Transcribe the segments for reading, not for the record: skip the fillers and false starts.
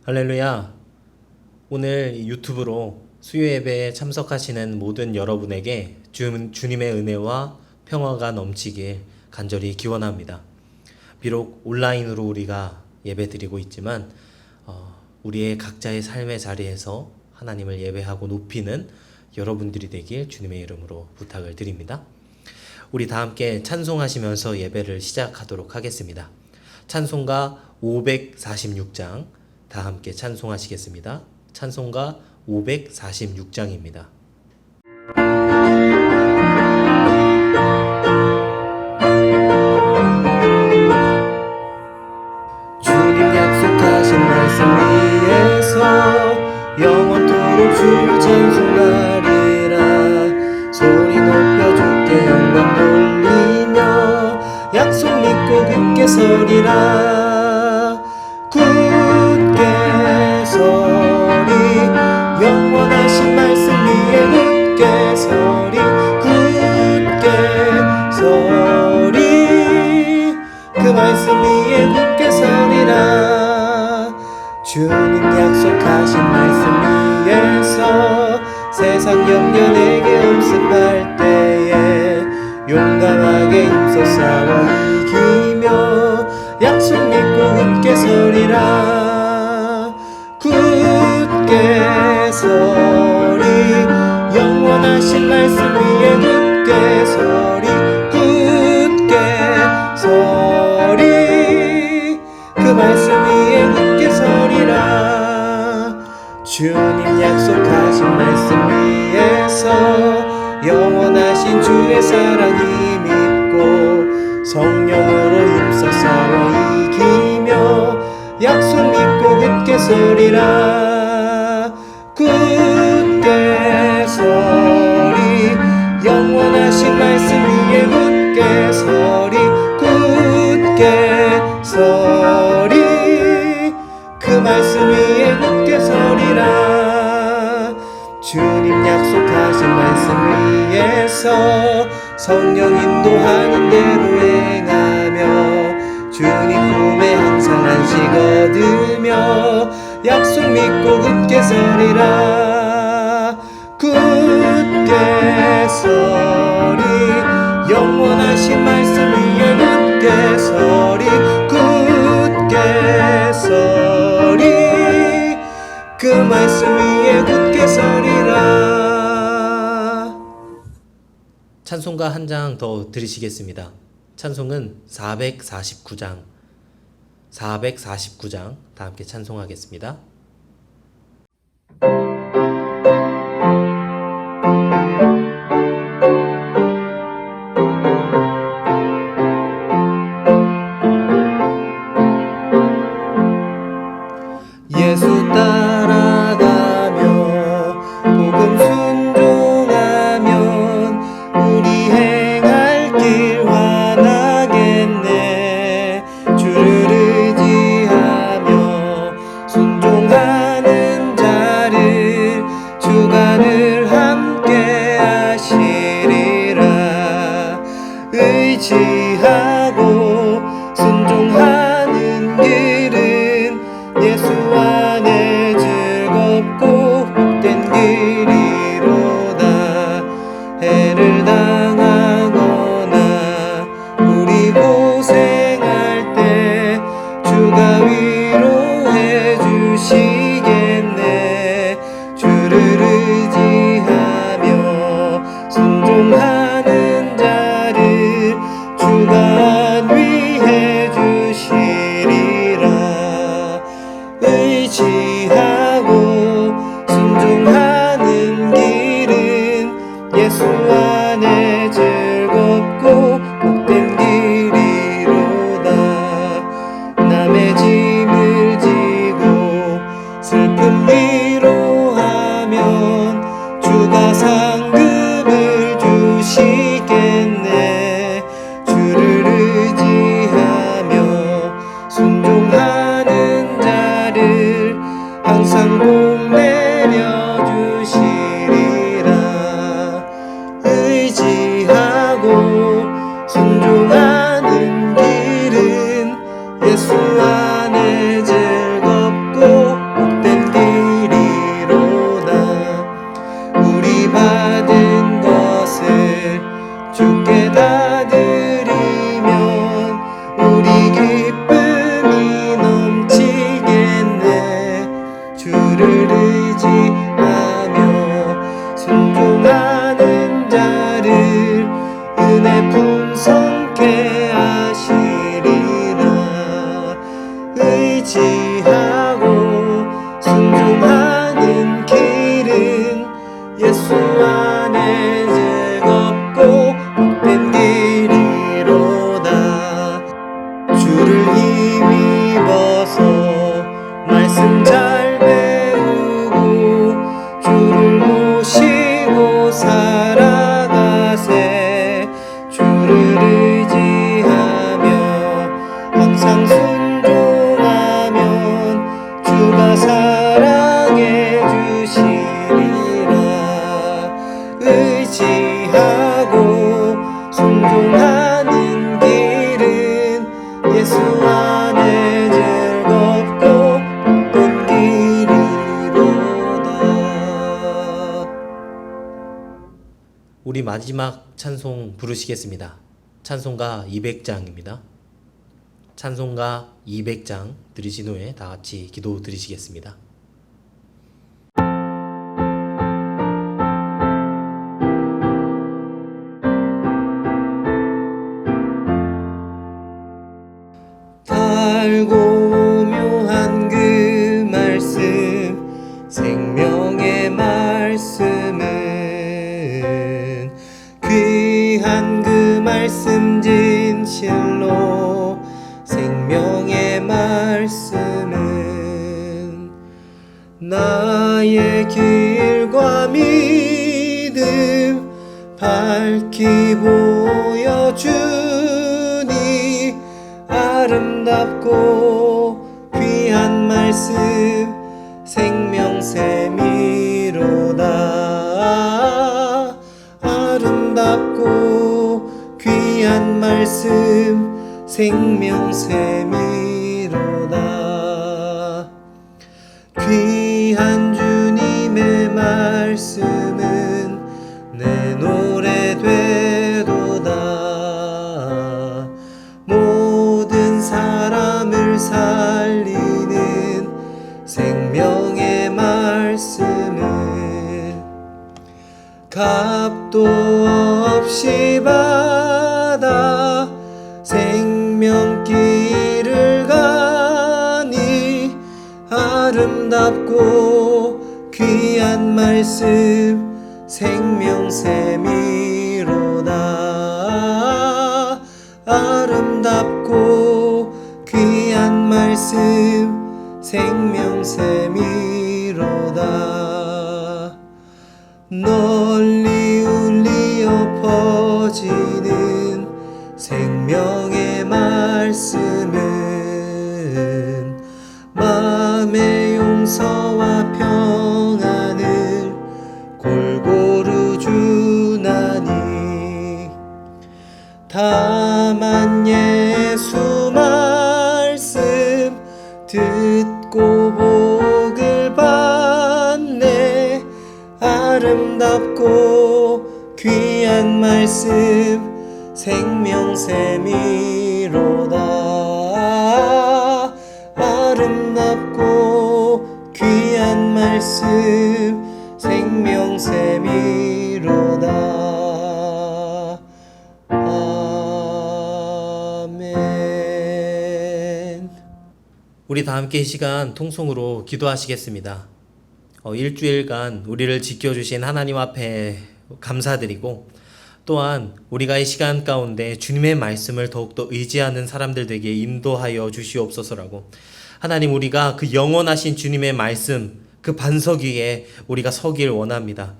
할렐루야. 오늘 유튜브로 수요 예배에 참석하시는 모든 여러분에게 주님의 은혜와 평화가 넘치길 간절히 기원합니다. 비록 온라인으로 우리가 예배드리고 있지만 우리의 각자의 삶의 자리에서 하나님을 예배하고 높이는 여러분들이 되길 주님의 이름으로 부탁을 드립니다. 우리 다 함께 찬송하시면서 예배를 시작하도록 하겠습니다. 찬송가 546장 다 함께 찬송하시겠습니다. 찬송가 546장입니다. 주님 약속하신 말씀 위에서 영원토록 주를 찬송하리라. 소리 높여 주께 영광 돌리며 약속 믿고 굳게 서리라. 굳게 서리 영원하신 말씀 위에 굳게 서리. 굳게 서리 그 말씀 위에 굳게 서리라. 주님 약속하신 말씀 위에서 세상 염려 내게 엄습할 때에 용감하게 힘써 싸워 이기며 약속 믿고 굳게 서리라. 굳게 서리 영원하신 말씀 위에 굳게 서리. 굳게 서리 그 말씀 위에 굳게 서리라. 주님 약속하신 말씀 위에서 영원하신 주의 사랑 힘입고 성령으로 힘써 싸워 이기며 약속 믿고 굳게 서리라. 굳게 서리 영원하신 말씀 위에 굳게 서리. 굳게 서리 그 말씀 위에 굳게 서리라. 주님 약속하신 말씀 위에서 성령 인도하는 대로 행하며 주님 품에 항상 안식 얻으며 약속 믿고 굳게 서리라. 굳게 서리 영원하신 말씀 위에 굳게 서리. 굳게 서리 그 말씀 위에 굳게 서리라. 찬송가 한 장 더 드리시겠습니다. 찬송은 449장 다 함께 찬송하겠습니다. 예수 따라가며 복음 순종하면 우리 행할 길 환하겠네. 주를 의지하며 순종하는 자를 주가 늘 함께 하시리라. 의지하고 순종하는 길은 예수 안에 즐겁고 복된 길이로다. 해를 당하거나 우리 고생할 때 주가 위로해 주시겠네. 주를 의지하며 순종하는 자를 주가 안위해 주시리라. 의지하고 순종하는 길은 예수 안에 즐겁고 복된 길이로다. 남의 짐을 지고 슬픔 위로하면 주가 상급을 주시겠네. 주를 의지하며 순종하는 자를 항상 복 내려주시리라. 의지하고 순종하는 길은 예수 안에 즐겁고 순종하는 길은 예수 안에 즐겁고 복된 길이로다. 주를 힘입어서 말씀 잘 배우고 주를 모시고 살아가세. 주를 의지하며 항상 순종하면 주가 사랑해 주시리라. 의지하고 순종하는 길은 예수 안에 즐겁고 복된 길이로다. 우리 마지막 찬송 부르시겠습니다. 찬송가 200장입니다. 찬송가 200장 들으신 후에 다 같이 기도 드리시겠습니다. 달고 묘한 그 말씀, 생명의 말씀은 귀한 그 말씀 진실로 생명의 말씀은 나의 길과 믿음 밝히 보여주니 아름답고 귀한 말씀 생명샘이로다. 아름답고 귀한 말씀 생명샘이로다. 귀한 주님의 말씀은 내 노래 되도다. 모든 사람을 살리는 생명의 말씀은 값도 없이 받아 생명길을 가니 아름답고 귀한 말씀 생명샘이로다. 아름답고 귀한 말씀 생명샘이로다. 널리 울리어 퍼지는 생명의 말씀은 마음의 용서와 평안을 골고루 주나니 다만 예수 말씀 듣고 복을 받네. 아름답고 귀한 말씀 생명샘이로다. 아름답고 귀한 말씀 생명샘이로다. 아멘. 우리 다 함께 이 시간 통성으로 기도하시겠습니다. 일주일간 우리를 지켜주신 하나님 앞에 감사드리고, 또한 우리가 이 시간 가운데 주님의 말씀을 더욱더 의지하는 사람들 되게 인도하여 주시옵소서라고, 하나님 우리가 그 영원하신 주님의 말씀 그 반석 위에 우리가 서길 원합니다.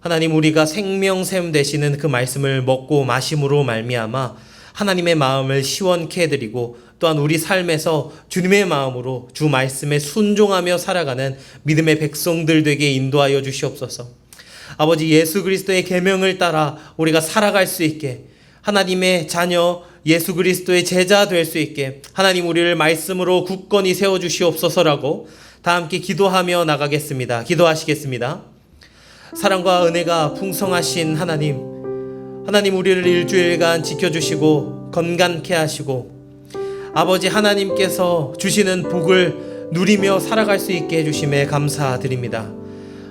하나님 우리가 생명샘 되시는 그 말씀을 먹고 마심으로 말미암아 하나님의 마음을 시원케 해드리고, 또한 우리 삶에서 주님의 마음으로 주 말씀에 순종하며 살아가는 믿음의 백성들 되게 인도하여 주시옵소서. 아버지, 예수 그리스도의 계명을 따라 우리가 살아갈 수 있게, 하나님의 자녀 예수 그리스도의 제자 될 수 있게 하나님 우리를 말씀으로 굳건히 세워주시옵소서라고 다 함께 기도하며 나가겠습니다. 기도하시겠습니다. 사랑과 은혜가 풍성하신 하나님 우리를 일주일간 지켜주시고 건강케 하시고, 아버지 하나님께서 주시는 복을 누리며 살아갈 수 있게 해주심에 감사드립니다.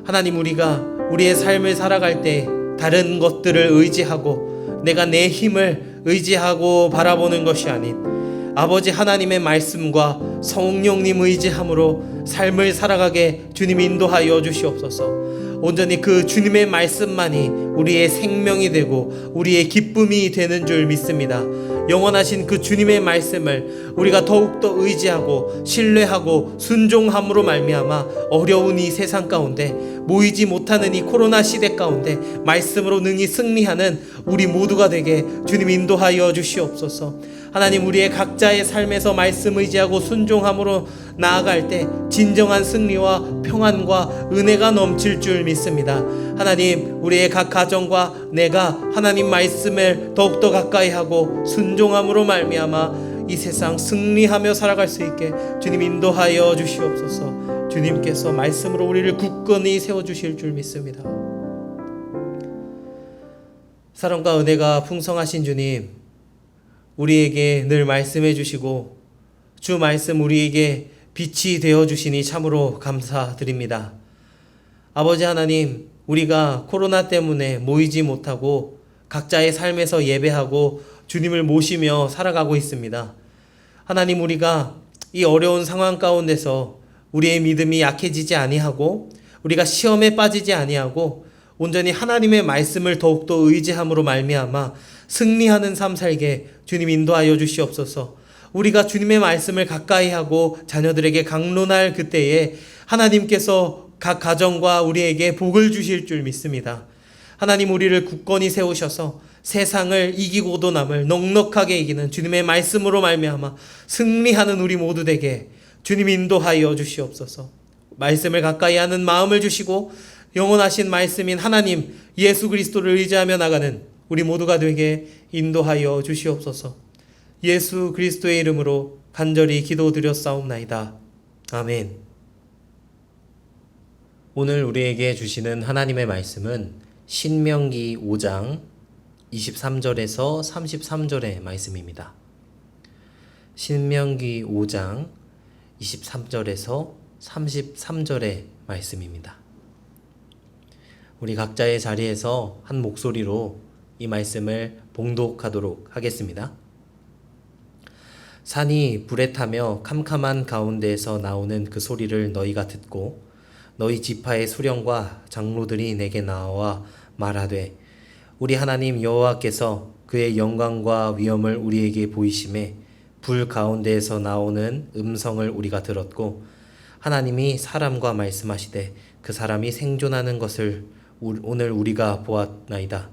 하나님, 우리가 우리의 삶을 살아갈 때 다른 것들을 의지하고 내가 내 힘을 의지하고 바라보는 것이 아닌, 아버지 하나님의 말씀과 성령님 의지함으로 삶을 살아가게 주님 인도하여 주시옵소서. 온전히 그 주님의 말씀만이 우리의 생명이 되고 우리의 기쁨이 되는 줄 믿습니다. 영원하신 그 주님의 말씀을 우리가 더욱더 의지하고 신뢰하고 순종함으로 말미암아 어려운 이 세상 가운데, 모이지 못하는 이 코로나 시대 가운데 말씀으로 능히 승리하는 우리 모두가 되게 주님 인도하여 주시옵소서. 하나님, 우리의 각자의 삶에서 말씀 의지하고 순종함으로 나아갈 때 진정한 승리와 평안과 은혜가 넘칠 줄 믿습니다. 하나님, 우리의 각 가정과 내가 하나님 말씀을 더욱더 가까이 하고 순종함으로 말미암아 이 세상 승리하며 살아갈 수 있게 주님 인도하여 주시옵소서. 주님께서 말씀으로 우리를 굳건히 세워주실 줄 믿습니다. 사랑과 은혜가 풍성하신 주님, 우리에게 늘 말씀해 주시고 주 말씀 우리에게 빛이 되어 주시니 참으로 감사드립니다. 아버지 하나님, 우리가 코로나 때문에 모이지 못하고 각자의 삶에서 예배하고 주님을 모시며 살아가고 있습니다. 하나님, 우리가 이 어려운 상황 가운데서 우리의 믿음이 약해지지 아니하고 우리가 시험에 빠지지 아니하고 온전히 하나님의 말씀을 더욱더 의지함으로 말미암아 승리하는 삶 살게 주님 인도하여 주시옵소서. 우리가 주님의 말씀을 가까이 하고 자녀들에게 강론할 그때에 하나님께서 각 가정과 우리에게 복을 주실 줄 믿습니다. 하나님, 우리를 굳건히 세우셔서 세상을 이기고도 남을 넉넉하게 이기는 주님의 말씀으로 말미암아 승리하는 우리 모두 되게 주님 인도하여 주시옵소서. 말씀을 가까이 하는 마음을 주시고 영원하신 말씀인 하나님 예수 그리스도를 의지하며 나가는 우리 모두가 되게 인도하여 주시옵소서. 예수 그리스도의 이름으로 간절히 기도드렸사옵나이다. 아멘. 오늘 우리에게 주시는 하나님의 말씀은 신명기 5장 23절에서 33절의 말씀입니다. 신명기 5장 23절에서 33절의 말씀입니다. 우리 각자의 자리에서 한 목소리로 이 말씀을 봉독하도록 하겠습니다. 산이 불에 타며 캄캄한 가운데에서 나오는 그 소리를 너희가 듣고 너희 지파의 수령과 장로들이 내게 나와 말하되, 우리 하나님 여호와께서 그의 영광과 위엄을 우리에게 보이심에 불 가운데에서 나오는 음성을 우리가 들었고 하나님이 사람과 말씀하시되 그 사람이 생존하는 것을 오늘 우리가 보았나이다.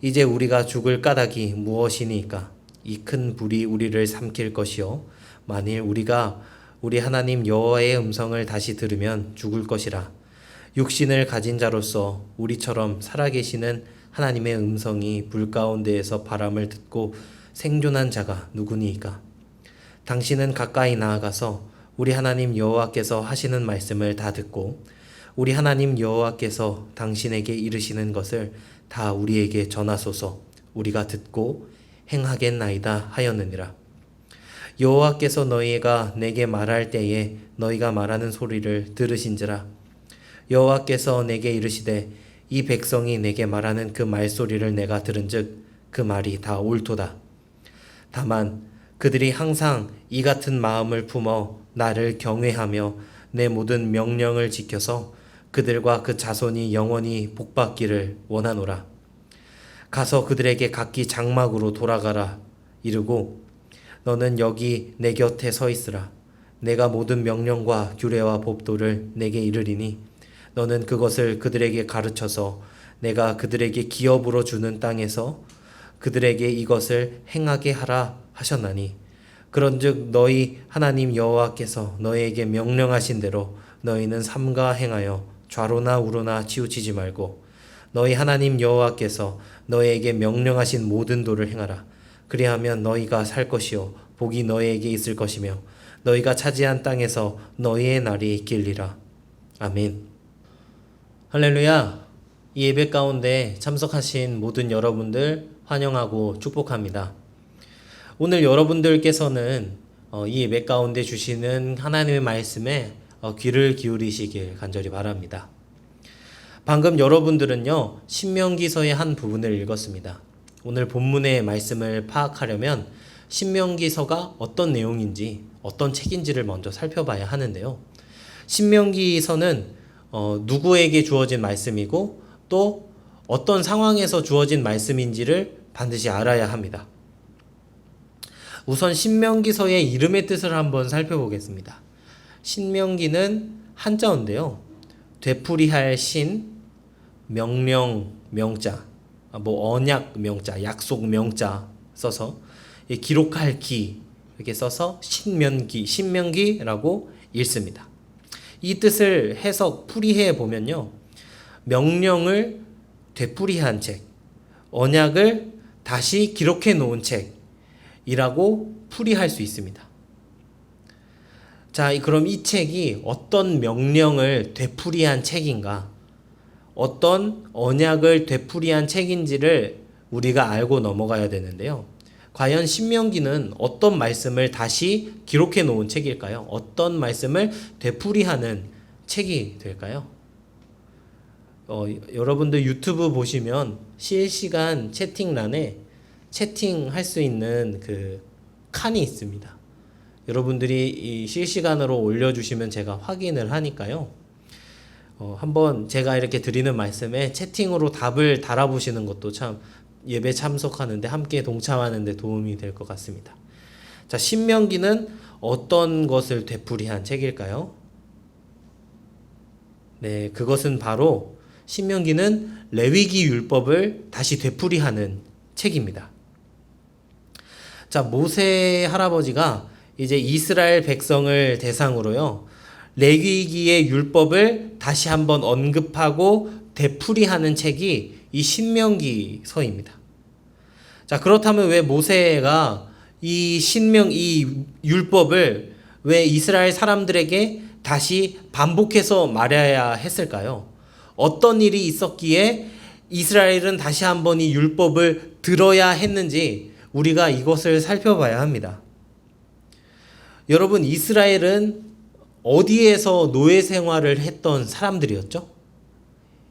이제 우리가 죽을 까닭이 무엇이니까? 이 큰 불이 우리를 삼킬 것이요 만일 우리가 우리 하나님 여호와의 음성을 다시 들으면 죽을 것이라. 육신을 가진 자로서 우리처럼 살아계시는 하나님의 음성이 불 가운데에서 바람을 듣고 생존한 자가 누구니이까? 당신은 가까이 나아가서 우리 하나님 여호와께서 하시는 말씀을 다 듣고 우리 하나님 여호와께서 당신에게 이르시는 것을 다 우리에게 전하소서. 우리가 듣고 행하겠나이다 하였느니라. 여호와께서 너희가 내게 말할 때에 너희가 말하는 소리를 들으신지라. 여호와께서 내게 이르시되 이 백성이 내게 말하는 그 말소리를 내가 들은즉 그 말이 다 옳도다. 다만 그들이 항상 이 같은 마음을 품어 나를 경외하며 내 모든 명령을 지켜서 그들과 그 자손이 영원히 복받기를 원하노라. 가서 그들에게 각기 장막으로 돌아가라 이르고 너는 여기 내 곁에 서 있으라. 내가 모든 명령과 규례와 법도를 내게 이르리니 너는 그것을 그들에게 가르쳐서 내가 그들에게 기업으로 주는 땅에서 그들에게 이것을 행하게 하라 하셨나니, 그런즉 너희 하나님 여호와께서 너희에게 명령하신 대로 너희는 삼가 행하여 좌로나 우로나 치우치지 말고 너희 하나님 여호와께서 너희에게 명령하신 모든 도를 행하라. 그리하면 너희가 살 것이요 복이 너희에게 있을 것이며 너희가 차지한 땅에서 너희의 날이 길리라. 아멘. 할렐루야. 이 예배 가운데 참석하신 모든 여러분들 환영하고 축복합니다. 오늘 여러분들께서는 이 예배 가운데 주시는 하나님의 말씀에 귀를 기울이시길 간절히 바랍니다. 방금 여러분들은요, 신명기서의 한 부분을 읽었습니다. 오늘 본문의 말씀을 파악하려면 신명기서가 어떤 내용인지, 어떤 책인지를 먼저 살펴봐야 하는데요. 신명기서는 누구에게 주어진 말씀이고 또 어떤 상황에서 주어진 말씀인지를 반드시 알아야 합니다. 우선 신명기서의 이름의 뜻을 한번 살펴보겠습니다. 신명기는 한자어인데요. 되풀이할 신, 명령 명자, 언약 명자, 약속 명자 써서 기록할 기 이렇게 써서 신명기라고 읽습니다. 이 뜻을 해석 풀이해 보면요, 명령을 되풀이한 책, 언약을 다시 기록해 놓은 책이라고 풀이할 수 있습니다. 자, 그럼 이 책이 어떤 명령을 되풀이한 책인가, 어떤 언약을 되풀이한 책인지를 우리가 알고 넘어가야 되는데요. 과연 신명기는 어떤 말씀을 다시 기록해 놓은 책일까요? 어떤 말씀을 되풀이하는 책이 될까요? 여러분들 유튜브 보시면 실시간 채팅란에 채팅할 수 있는 그 칸이 있습니다. 여러분들이 이 실시간으로 올려주시면 제가 확인을 하니까요. 한번 제가 이렇게 드리는 말씀에 채팅으로 답을 달아보시는 것도 참 예배 참석하는데, 함께 동참하는 데 도움이 될 것 같습니다. 자, 신명기는 어떤 것을 되풀이한 책일까요? 네, 그것은 바로 신명기는 레위기 율법을 다시 되풀이하는 책입니다. 자, 모세 할아버지가 이제 이스라엘 백성을 대상으로요, 레위기의 율법을 다시 한번 언급하고 되풀이하는 책이 이 신명기서입니다. 자, 그렇다면 왜 모세가 이 율법을 왜 이스라엘 사람들에게 다시 반복해서 말해야 했을까요? 어떤 일이 있었기에 이스라엘은 다시 한번 이 율법을 들어야 했는지 우리가 이것을 살펴봐야 합니다. 여러분, 이스라엘은 어디에서 노예 생활을 했던 사람들이었죠?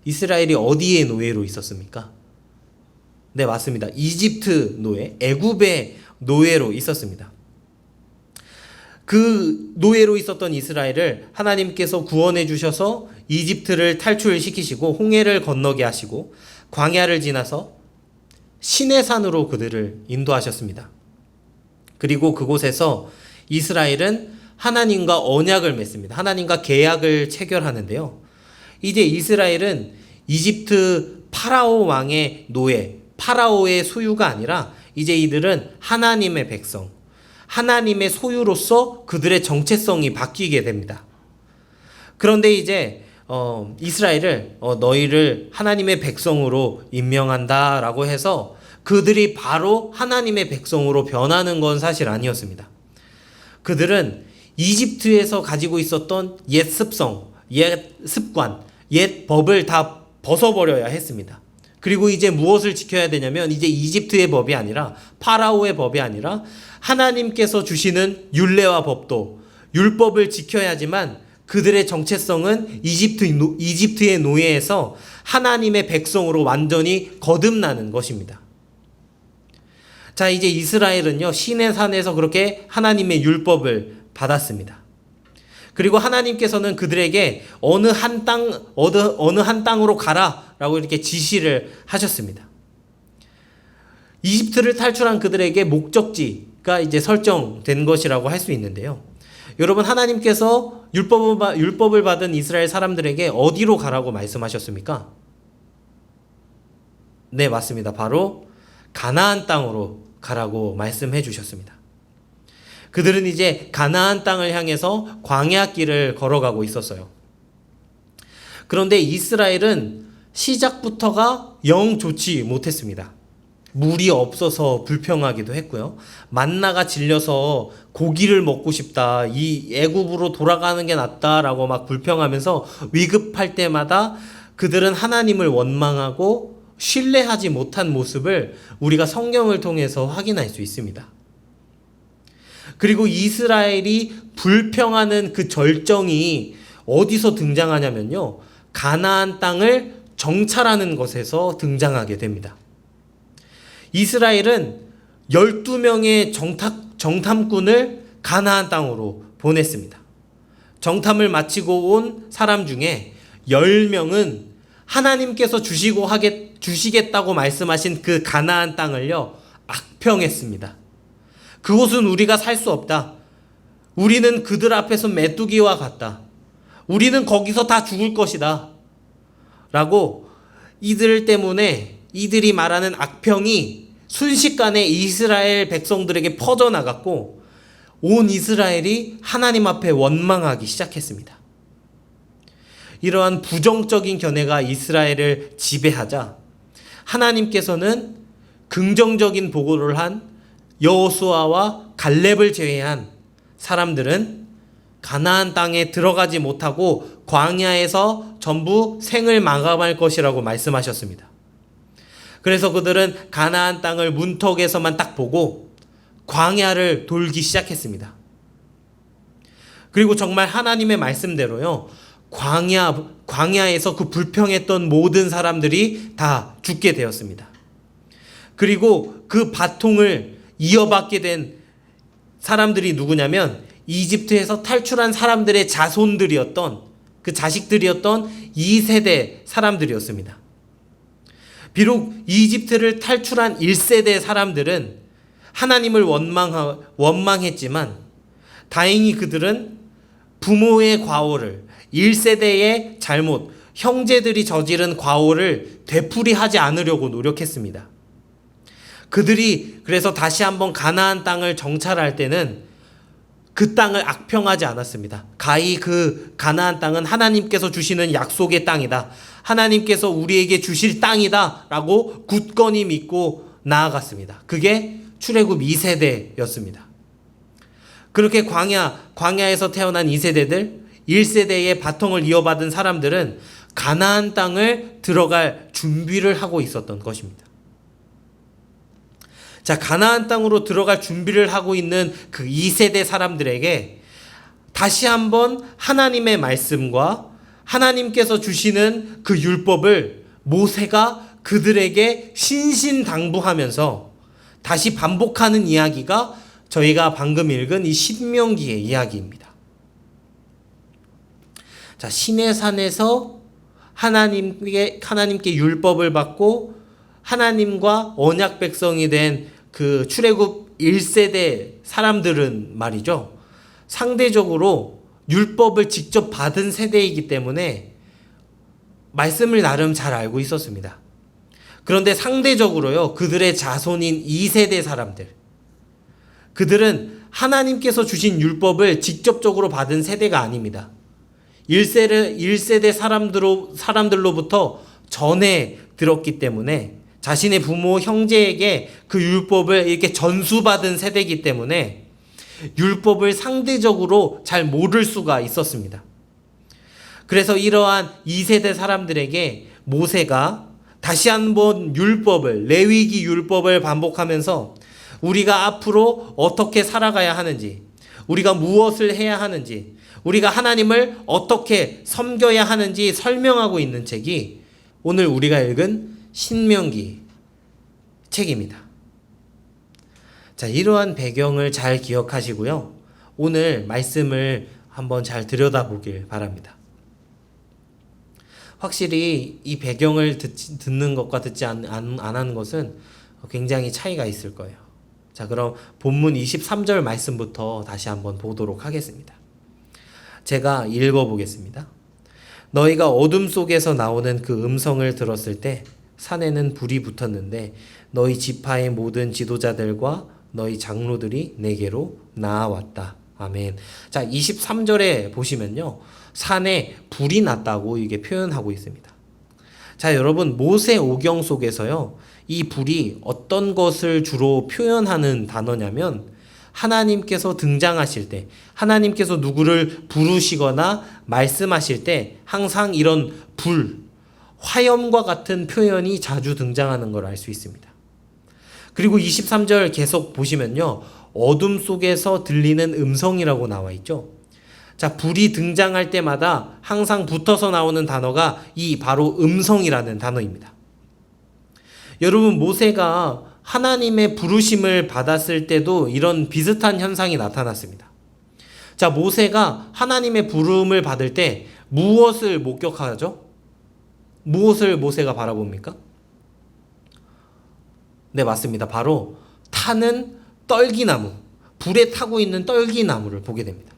이스라엘이 어디에 노예로 있었습니까? 네, 맞습니다. 이집트 노예, 애굽의 노예로 있었습니다. 그 노예로 있었던 이스라엘을 하나님께서 구원해 주셔서 이집트를 탈출시키시고 홍해를 건너게 하시고 광야를 지나서 시내산으로 그들을 인도하셨습니다. 그리고 그곳에서 이스라엘은 하나님과 언약을 맺습니다. 하나님과 계약을 체결하는데요. 이제 이스라엘은 이집트 파라오 왕의 노예, 파라오의 소유가 아니라 이제 이들은 하나님의 백성, 하나님의 소유로서 그들의 정체성이 바뀌게 됩니다. 그런데 이제 이스라엘을 너희를 하나님의 백성으로 임명한다라고 해서 그들이 바로 하나님의 백성으로 변하는 건 사실 아니었습니다. 그들은 이집트에서 가지고 있었던 옛 습성, 옛 습관, 옛 법을 다 벗어버려야 했습니다. 그리고 이제 무엇을 지켜야 되냐면 이제 이집트의 법이 아니라 파라오의 법이 아니라 하나님께서 주시는 율례와 법도, 율법을 지켜야지만 그들의 정체성은 이집트의 노예에서 하나님의 백성으로 완전히 거듭나는 것입니다. 자, 이제 이스라엘은요, 시내산에서 그렇게 하나님의 율법을 받았습니다. 그리고 하나님께서는 그들에게 어느 한 땅으로 가라라고 이렇게 지시를 하셨습니다. 이집트를 탈출한 그들에게 목적지가 이제 설정된 것이라고 할 수 있는데요. 여러분, 하나님께서 율법을 받은 이스라엘 사람들에게 어디로 가라고 말씀하셨습니까? 네, 맞습니다. 바로 가나안 땅으로 가라고 말씀해 주셨습니다. 그들은 이제 가나안 땅을 향해서 광야길을 걸어가고 있었어요. 그런데 이스라엘은 시작부터가 영 좋지 못했습니다. 물이 없어서 불평하기도 했고요. 만나가 질려서 고기를 먹고 싶다, 이 애굽으로 돌아가는 게 낫다라고 막 불평하면서 위급할 때마다 그들은 하나님을 원망하고 신뢰하지 못한 모습을 우리가 성경을 통해서 확인할 수 있습니다. 그리고 이스라엘이 불평하는 그 절정이 어디서 등장하냐면요, 가나안 땅을 정찰하는 것에서 등장하게 됩니다. 이스라엘은 12명의 정탐꾼을 가나안 땅으로 보냈습니다. 정탐을 마치고 온 사람 중에 10명은 하나님께서 주시겠다고 말씀하신 그 가나안 땅을요, 악평했습니다. 그곳은 우리가 살 수 없다. 우리는 그들 앞에서 메뚜기와 같다. 우리는 거기서 다 죽을 것이다. 라고 이들 때문에 이들이 말하는 악평이 순식간에 이스라엘 백성들에게 퍼져나갔고 온 이스라엘이 하나님 앞에 원망하기 시작했습니다. 이러한 부정적인 견해가 이스라엘을 지배하자 하나님께서는 긍정적인 보고를 한 여호수아와 갈렙을 제외한 사람들은 가나안 땅에 들어가지 못하고 광야에서 전부 생을 마감할 것이라고 말씀하셨습니다. 그래서 그들은 가나안 땅을 문턱에서만 딱 보고 광야를 돌기 시작했습니다. 그리고 정말 하나님의 말씀대로요, 광야에서 그 불평했던 모든 사람들이 다 죽게 되었습니다. 그리고 그 바통을 이어받게 된 사람들이 누구냐면 이집트에서 탈출한 사람들의 자손들이었던, 그 자식들이었던 2세대 사람들이었습니다. 비록 이집트를 탈출한 1세대 사람들은 하나님을 원망했지만 다행히 그들은 부모의 과오를, 1세대의 잘못, 형제들이 저지른 과오를 되풀이하지 않으려고 노력했습니다. 그들이 그래서 다시 한번 가나안 땅을 정찰할 때는 그 땅을 악평하지 않았습니다. 가히 그 가나안 땅은 하나님께서 주시는 약속의 땅이다. 하나님께서 우리에게 주실 땅이다. 라고 굳건히 믿고 나아갔습니다. 그게 출애굽 2세대였습니다. 그렇게 광야에서 태어난 2세대들, 1세대의 바통을 이어받은 사람들은 가나안 땅을 들어갈 준비를 하고 있었던 것입니다. 자, 가나안 땅으로 들어갈 준비를 하고 있는 그 2세대 사람들에게 다시 한번 하나님의 말씀과 하나님께서 주시는 그 율법을 모세가 그들에게 신신당부하면서 다시 반복하는 이야기가 저희가 방금 읽은 이 신명기의 이야기입니다. 자, 시내산에서 하나님께 율법을 받고 하나님과 언약 백성이 된 그 출애굽 1세대 사람들은 말이죠, 상대적으로 율법을 직접 받은 세대이기 때문에 말씀을 나름 잘 알고 있었습니다. 그런데 상대적으로요, 그들의 자손인 2세대 사람들, 그들은 하나님께서 주신 율법을 직접적으로 받은 세대가 아닙니다. 1세대 사람들로부터 전해 들었기 때문에 자신의 부모, 형제에게 그 율법을 이렇게 전수받은 세대이기 때문에 율법을 상대적으로 잘 모를 수가 있었습니다. 그래서 이러한 2세대 사람들에게 모세가 다시 한번 레위기 율법을 반복하면서 우리가 앞으로 어떻게 살아가야 하는지, 우리가 무엇을 해야 하는지, 우리가 하나님을 어떻게 섬겨야 하는지 설명하고 있는 책이 오늘 우리가 읽은 신명기 책입니다. 자, 이러한 배경을 잘 기억하시고요, 오늘 말씀을 한번 잘 들여다보길 바랍니다. 확실히 이 배경을 듣는 것과 듣지 안 하는 것은 굉장히 차이가 있을 거예요. 자, 그럼 본문 23절 말씀부터 다시 한번 보도록 하겠습니다. 제가 읽어보겠습니다. 너희가 어둠 속에서 나오는 그 음성을 들었을 때 산에는 불이 붙었는데 너희 지파의 모든 지도자들과 너희 장로들이 내게로 나아왔다. 아멘. 자, 23절에 보시면요, 산에 불이 났다고 이게 표현하고 있습니다. 자, 여러분, 모세 오경 속에서요, 이 불이 어떤 것을 주로 표현하는 단어냐면 하나님께서 등장하실 때, 하나님께서 누구를 부르시거나 말씀하실 때 항상 이런 불, 화염과 같은 표현이 자주 등장하는 걸 알 수 있습니다. 그리고 23절 계속 보시면요, 어둠 속에서 들리는 음성이라고 나와 있죠. 자, 불이 등장할 때마다 항상 붙어서 나오는 단어가 이 바로 음성이라는 단어입니다. 여러분, 모세가 하나님의 부르심을 받았을 때도 이런 비슷한 현상이 나타났습니다. 자, 모세가 하나님의 부름을 받을 때 무엇을 목격하죠? 무엇을 모세가 바라봅니까? 네, 맞습니다. 바로 타는 떨기나무, 불에 타고 있는 떨기나무를 보게 됩니다.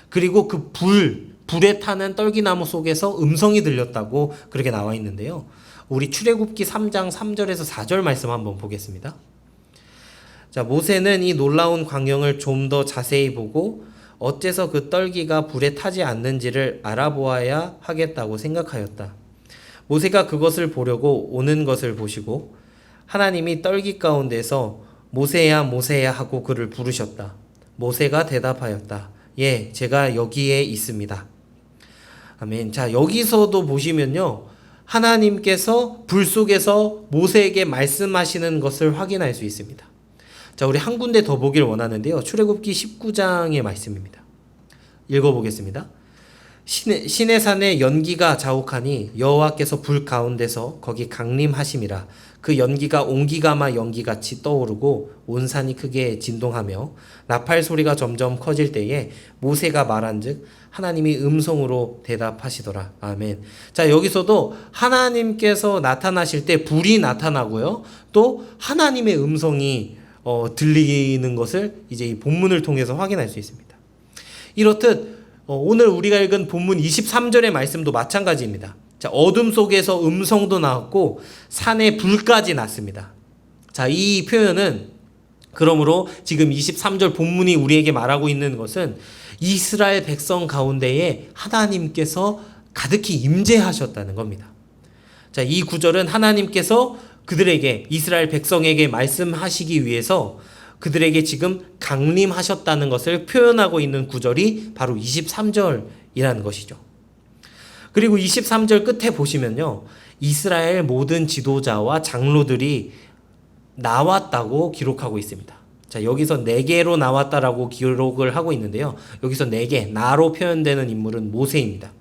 그리고 그 불에 타는 떨기나무 속에서 음성이 들렸다고 그렇게 나와 있는데요. 우리 출애굽기 3장 3절에서 4절 말씀 한번 보겠습니다. 자, 모세는 이 놀라운 광경을 좀 더 자세히 보고 어째서 그 떨기가 불에 타지 않는지를 알아보아야 하겠다고 생각하였다. 모세가 그것을 보려고 오는 것을 보시고 하나님이 떨기 가운데서 모세야 모세야 하고 그를 부르셨다. 모세가 대답하였다. 예, 제가 여기에 있습니다. 아멘. 자, 여기서도 보시면요, 하나님께서 불 속에서 모세에게 말씀하시는 것을 확인할 수 있습니다. 자, 우리 한 군데 더 보길 원하는데요. 출애굽기 19장의 말씀입니다. 읽어보겠습니다. 시내산에 연기가 자욱하니 여호와께서 불 가운데서 거기 강림하심이라. 그 연기가 옹기가마 연기같이 떠오르고 온 산이 크게 진동하며 나팔 소리가 점점 커질 때에 모세가 말한즉 하나님이 음성으로 대답하시더라. 아멘. 자, 여기서도 하나님께서 나타나실 때 불이 나타나고요, 또 하나님의 음성이 들리는 것을 이제 이 본문을 통해서 확인할 수 있습니다. 이렇듯 오늘 우리가 읽은 본문 23절의 말씀도 마찬가지입니다. 자, 어둠 속에서 음성도 나왔고 산에 불까지 났습니다. 자, 이 표현은 그러므로 지금 23절 본문이 우리에게 말하고 있는 것은 이스라엘 백성 가운데에 하나님께서 가득히 임재하셨다는 겁니다. 자, 이 구절은 하나님께서 그들에게, 이스라엘 백성에게 말씀하시기 위해서 그들에게 지금 강림하셨다는 것을 표현하고 있는 구절이 바로 23절이라는 것이죠. 그리고 23절 끝에 보시면요, 이스라엘 모든 지도자와 장로들이 나왔다고 기록하고 있습니다. 자, 여기서 4개로 나왔다라고 기록을 하고 있는데요, 여기서 4개, 나로 표현되는 인물은 모세입니다.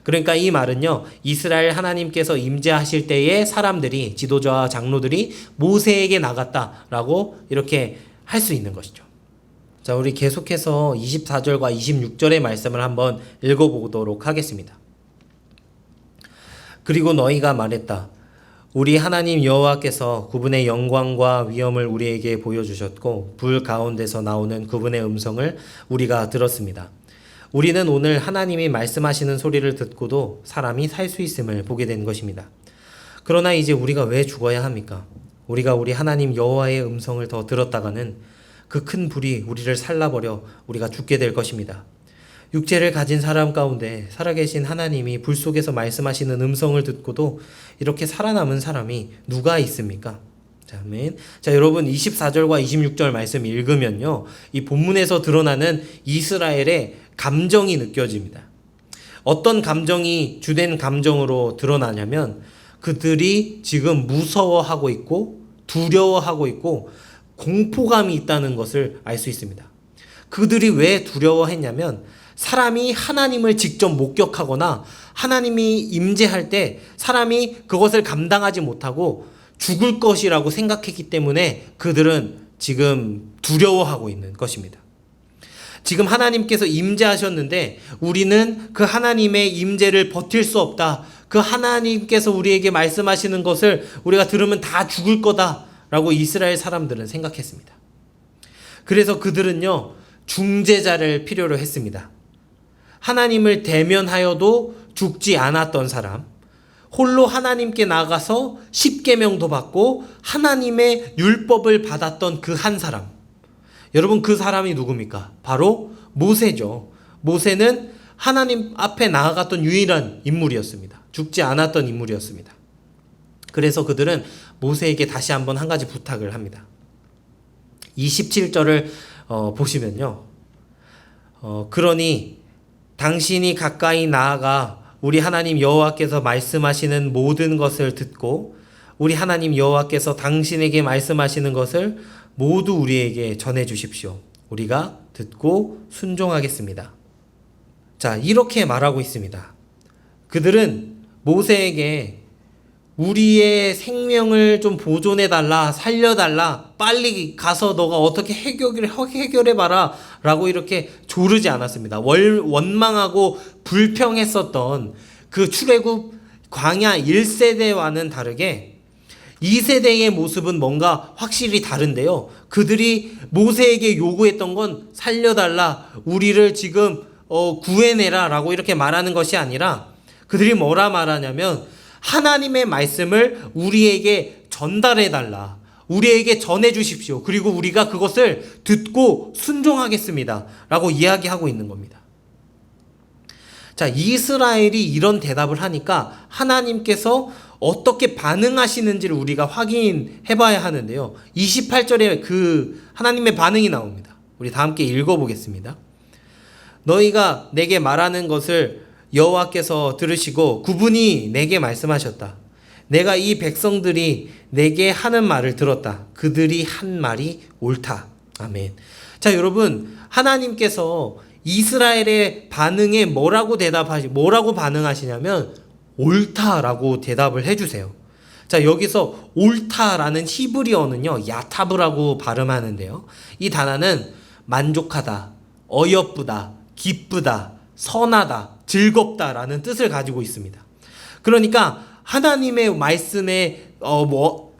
그러니까 이 말은요, 이스라엘 하나님께서 임재하실 때에 사람들이, 지도자와 장로들이 모세에게 나갔다라고 이렇게 할 수 있는 것이죠. 자, 우리 계속해서 24절과 26절의 말씀을 한번 읽어보도록 하겠습니다. 그리고 너희가 말했다. 우리 하나님 여호와께서 그분의 영광과 위엄을 우리에게 보여주셨고 불 가운데서 나오는 그분의 음성을 우리가 들었습니다. 우리는 오늘 하나님이 말씀하시는 소리를 듣고도 사람이 살 수 있음을 보게 된 것입니다. 그러나 이제 우리가 왜 죽어야 합니까? 우리가 우리 하나님 여호와의 음성을 더 들었다가는 그 큰 불이 우리를 살라버려 우리가 죽게 될 것입니다. 육체를 가진 사람 가운데 살아계신 하나님이 불 속에서 말씀하시는 음성을 듣고도 이렇게 살아남은 사람이 누가 있습니까? 자, 아멘. 자, 여러분 24절과 26절 말씀 읽으면요, 이 본문에서 드러나는 이스라엘의 감정이 느껴집니다. 어떤 감정이 주된 감정으로 드러나냐면 그들이 지금 무서워하고 있고 두려워하고 있고 공포감이 있다는 것을 알 수 있습니다. 그들이 왜 두려워했냐면 사람이 하나님을 직접 목격하거나 하나님이 임재할 때 사람이 그것을 감당하지 못하고 죽을 것이라고 생각했기 때문에 그들은 지금 두려워하고 있는 것입니다. 지금 하나님께서 임재하셨는데 우리는 그 하나님의 임재를 버틸 수 없다. 그 하나님께서 우리에게 말씀하시는 것을 우리가 들으면 다 죽을 거다라고 이스라엘 사람들은 생각했습니다. 그래서 그들은요, 중재자를 필요로 했습니다. 하나님을 대면하여도 죽지 않았던 사람, 홀로 하나님께 나가서 십계명도 받고 하나님의 율법을 받았던 그 한 사람. 여러분, 그 사람이 누굽니까? 바로 모세죠. 모세는 하나님 앞에 나아갔던 유일한 인물이었습니다. 죽지 않았던 인물이었습니다. 그래서 그들은 모세에게 다시 한번 한 가지 부탁을 합니다. 27절을 보시면요, 그러니 당신이 가까이 나아가 우리 하나님 여호와께서 말씀하시는 모든 것을 듣고 우리 하나님 여호와께서 당신에게 말씀하시는 것을 모두 우리에게 전해 주십시오. 우리가 듣고 순종하겠습니다. 자, 이렇게 말하고 있습니다. 그들은 모세에게 우리의 생명을 좀 보존해달라, 살려달라, 빨리 가서 너가 어떻게 해결해봐라 라고 이렇게 조르지 않았습니다. 원망하고 불평했었던 그 출애굽 광야 1세대와는 다르게 2세대의 모습은 뭔가 확실히 다른데요. 그들이 모세에게 요구했던 건 살려달라, 우리를 지금 구해내라 라고 이렇게 말하는 것이 아니라 그들이 뭐라 말하냐면 하나님의 말씀을 우리에게 전달해달라, 우리에게 전해주십시오. 그리고 우리가 그것을 듣고 순종하겠습니다 라고 이야기하고 있는 겁니다. 자, 이스라엘이 이런 대답을 하니까 하나님께서 어떻게 반응하시는지를 우리가 확인해 봐야 하는데요. 28절에 그 하나님의 반응이 나옵니다. 우리 다 함께 읽어보겠습니다. 너희가 내게 말하는 것을 여호와께서 들으시고 그분이 내게 말씀하셨다. 내가 이 백성들이 내게 하는 말을 들었다. 그들이 한 말이 옳다. 아멘. 자, 여러분, 하나님께서 이스라엘의 반응에 뭐라고 반응하시냐면 옳다라고 대답을 해주세요. 자, 여기서 옳다라는 히브리어는요, 야타브라고 발음하는데요. 이 단어는 만족하다, 어여쁘다, 기쁘다, 선하다, 즐겁다라는 뜻을 가지고 있습니다. 그러니까 하나님의 말씀에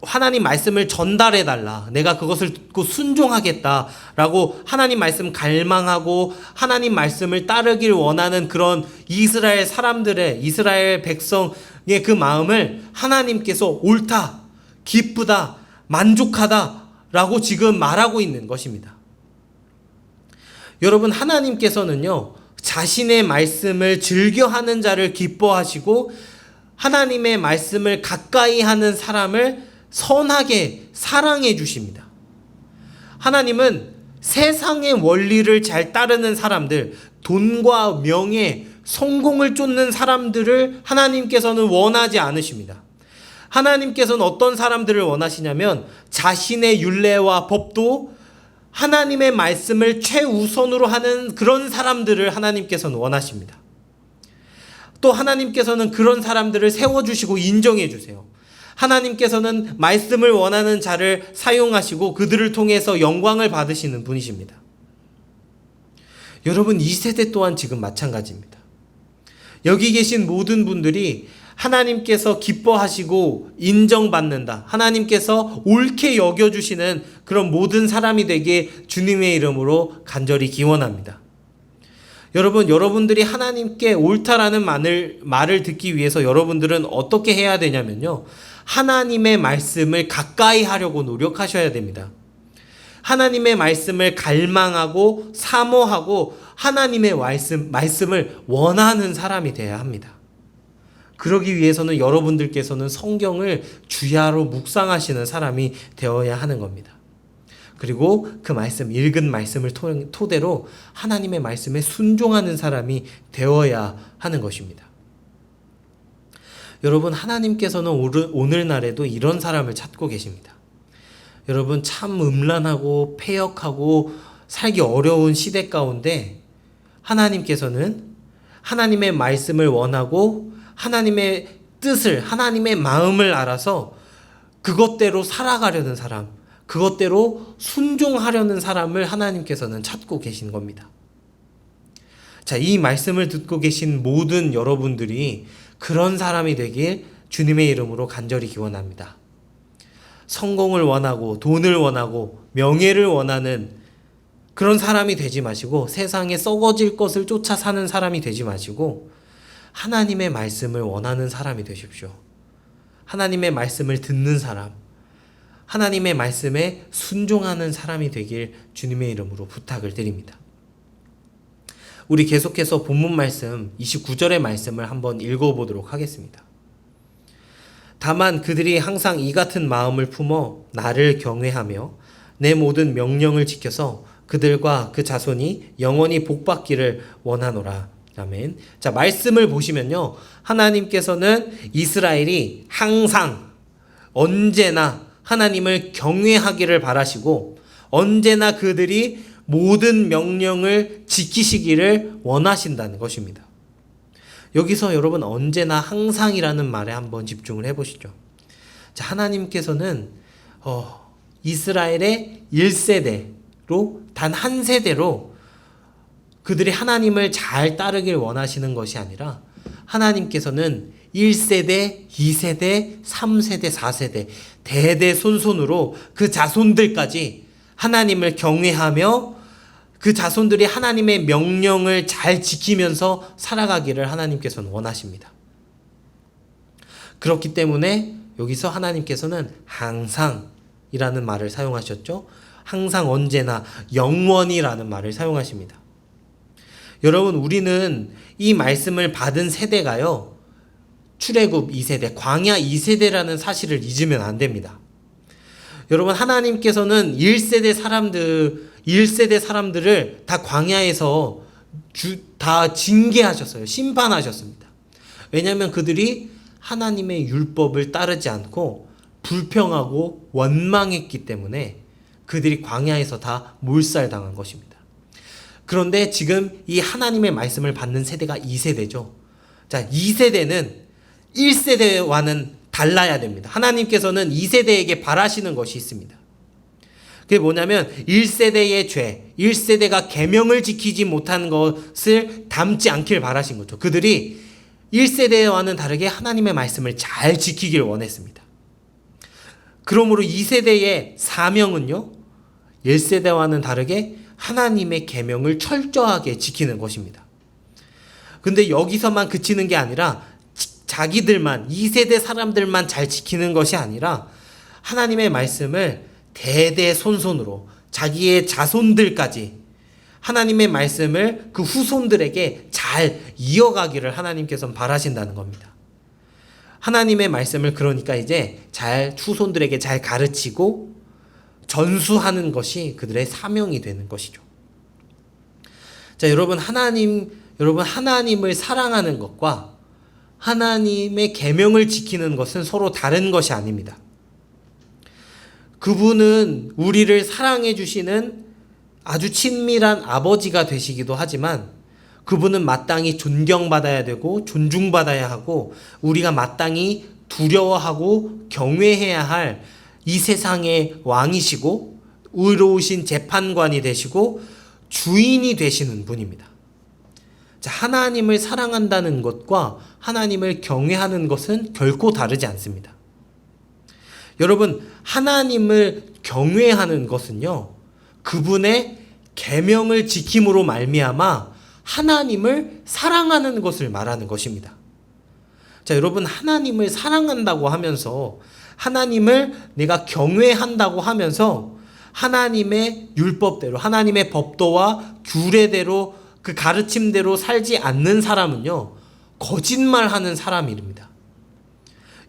하나님 말씀을 전달해 달라, 내가 그것을 듣고 순종하겠다라고 하나님 말씀 갈망하고 하나님 말씀을 따르길 원하는 그런 이스라엘 사람들의, 이스라엘 백성의 그 마음을 하나님께서 옳다, 기쁘다, 만족하다라고 지금 말하고 있는 것입니다. 여러분, 하나님께서는요, 자신의 말씀을 즐겨하는 자를 기뻐하시고 하나님의 말씀을 가까이 하는 사람을 선하게 사랑해 주십니다. 하나님은 세상의 원리를 잘 따르는 사람들, 돈과 명예, 성공을 쫓는 사람들을 하나님께서는 원하지 않으십니다. 하나님께서는 어떤 사람들을 원하시냐면 자신의 율례와 법도 하나님의 말씀을 최우선으로 하는 그런 사람들을 하나님께서는 원하십니다. 또 하나님께서는 그런 사람들을 세워주시고 인정해 주세요. 하나님께서는 말씀을 원하는 자를 사용하시고 그들을 통해서 영광을 받으시는 분이십니다. 여러분, 이 세대 또한 지금 마찬가지입니다. 여기 계신 모든 분들이 하나님께서 기뻐하시고 인정받는다, 하나님께서 옳게 여겨주시는 그런 모든 사람이 되게 주님의 이름으로 간절히 기원합니다. 여러분, 여러분들이 하나님께 옳다라는 말을 듣기 위해서 여러분들은 어떻게 해야 되냐면요, 하나님의 말씀을 가까이 하려고 노력하셔야 됩니다. 하나님의 말씀을 갈망하고 사모하고 하나님의 말씀을 원하는 사람이 되어야 합니다. 그러기 위해서는 여러분들께서는 성경을 주야로 묵상하시는 사람이 되어야 하는 겁니다. 그리고 그 말씀, 읽은 말씀을 토대로 하나님의 말씀에 순종하는 사람이 되어야 하는 것입니다. 여러분, 하나님께서는 오늘날에도 이런 사람을 찾고 계십니다. 여러분, 참 음란하고 패역하고 살기 어려운 시대 가운데 하나님께서는 하나님의 말씀을 원하고 하나님의 뜻을, 하나님의 마음을 알아서 그것대로 살아가려는 사람, 그것대로 순종하려는 사람을 하나님께서는 찾고 계신 겁니다. 자, 이 말씀을 듣고 계신 모든 여러분들이 그런 사람이 되길 주님의 이름으로 간절히 기원합니다. 성공을 원하고 돈을 원하고 명예를 원하는 그런 사람이 되지 마시고 세상에 썩어질 것을 쫓아 사는 사람이 되지 마시고 하나님의 말씀을 원하는 사람이 되십시오. 하나님의 말씀을 듣는 사람, 하나님의 말씀에 순종하는 사람이 되길 주님의 이름으로 부탁을 드립니다. 우리 계속해서 본문 말씀 29절의 말씀을 한번 읽어보도록 하겠습니다. 다만 그들이 항상 이 같은 마음을 품어 나를 경외하며 내 모든 명령을 지켜서 그들과 그 자손이 영원히 복받기를 원하노라. 아멘. 자, 말씀을 보시면요, 하나님께서는 이스라엘이 항상 언제나 하나님을 경외하기를 바라시고 언제나 그들이 모든 명령을 지키시기를 원하신다는 것입니다. 여기서 여러분, 언제나 항상이라는 말에 한번 집중을 해보시죠. 자, 하나님께서는 이스라엘의 1세대로 단 한 세대로 그들이 하나님을 잘 따르길 원하시는 것이 아니라 하나님께서는 1세대, 2세대, 3세대, 4세대 대대손손으로 그 자손들까지 하나님을 경외하며 그 자손들이 하나님의 명령을 잘 지키면서 살아가기를 하나님께서는 원하십니다. 그렇기 때문에 여기서 하나님께서는 항상이라는 말을 사용하셨죠. 항상, 언제나, 영원이라는 말을 사용하십니다. 여러분, 우리는 이 말씀을 받은 세대가요, 출애굽 2세대, 광야 2세대라는 사실을 잊으면 안 됩니다. 여러분, 하나님께서는 1세대 사람들을 다 광야에서 다 징계하셨어요. 심판하셨습니다. 왜냐하면 그들이 하나님의 율법을 따르지 않고 불평하고 원망했기 때문에 그들이 광야에서 다 몰살당한 것입니다. 그런데 지금 이 하나님의 말씀을 받는 세대가 2세대죠. 자, 2세대는 1세대와는 달라야 됩니다. 하나님께서는 2세대에게 바라시는 것이 있습니다. 그게 뭐냐면 1세대의 죄, 1세대가 계명을 지키지 못한 것을 담지 않길 바라신 거죠. 그들이 1세대와는 다르게 하나님의 말씀을 잘 지키길 원했습니다. 그러므로 2세대의 사명은요, 1세대와는 다르게 하나님의 계명을 철저하게 지키는 것입니다. 근데 여기서만 그치는 게 아니라 자기들만, 2세대 사람들만 잘 지키는 것이 아니라 하나님의 말씀을 대대손손으로 자기의 자손들까지 하나님의 말씀을 그 후손들에게 잘 이어가기를 하나님께서는 바라신다는 겁니다. 하나님의 말씀을 그러니까 이제 잘 후손들에게 잘 가르치고 전수하는 것이 그들의 사명이 되는 것이죠. 자, 여러분, 하나님을 사랑하는 것과 하나님의 계명을 지키는 것은 서로 다른 것이 아닙니다. 그분은 우리를 사랑해 주시는 아주 친밀한 아버지가 되시기도 하지만 그분은 마땅히 존경받아야 되고 존중받아야 하고 우리가 마땅히 두려워하고 경외해야 할 이 세상의 왕이시고 의로우신 재판관이 되시고 주인이 되시는 분입니다. 자, 하나님을 사랑한다는 것과 하나님을 경외하는 것은 결코 다르지 않습니다. 여러분, 하나님을 경외하는 것은요, 그분의 계명을 지킴으로 말미암아 하나님을 사랑하는 것을 말하는 것입니다. 자, 여러분, 하나님을 사랑한다고 하면서 하나님을 내가 경외한다고 하면서 하나님의 율법대로, 하나님의 법도와 규례대로 그 가르침대로 살지 않는 사람은요, 거짓말하는 사람입니다.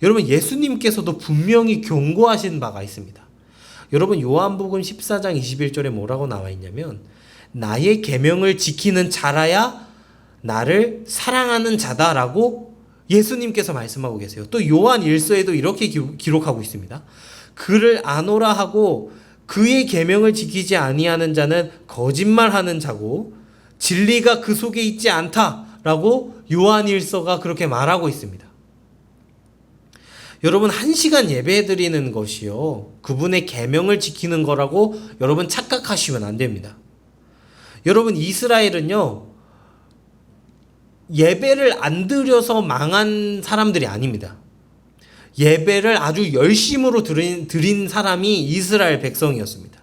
여러분, 예수님께서도 분명히 경고하신 바가 있습니다. 여러분, 요한복음 14장 21절에 뭐라고 나와 있냐면 나의 계명을 지키는 자라야 나를 사랑하는 자다라고 예수님께서 말씀하고 계세요. 또 요한 1서에도 이렇게 기록하고 있습니다. 그를 아노라 하고 그의 계명을 지키지 아니하는 자는 거짓말하는 자고 진리가 그 속에 있지 않다라고 요한 1서가 그렇게 말하고 있습니다. 여러분, 1시간 예배 드리는 것이요, 그분의 계명을 지키는 거라고 여러분 착각하시면 안 됩니다. 여러분, 이스라엘은요, 예배를 안 드려서 망한 사람들이 아닙니다. 예배를 아주 열심으로 드린 사람이 이스라엘 백성이었습니다.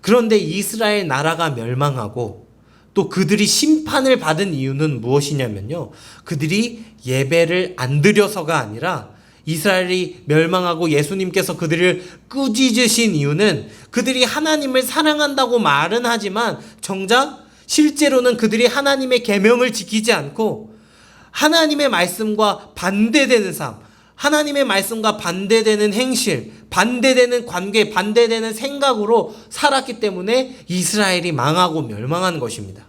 그런데 이스라엘 나라가 멸망하고 또 그들이 심판을 받은 이유는 무엇이냐면요, 그들이 예배를 안 드려서가 아니라 이스라엘이 멸망하고 예수님께서 그들을 꾸짖으신 이유는 그들이 하나님을 사랑한다고 말은 하지만 정작 실제로는 그들이 하나님의 계명을 지키지 않고 하나님의 말씀과 반대되는 삶, 하나님의 말씀과 반대되는 행실, 반대되는 관계, 반대되는 생각으로 살았기 때문에 이스라엘이 망하고 멸망한 것입니다.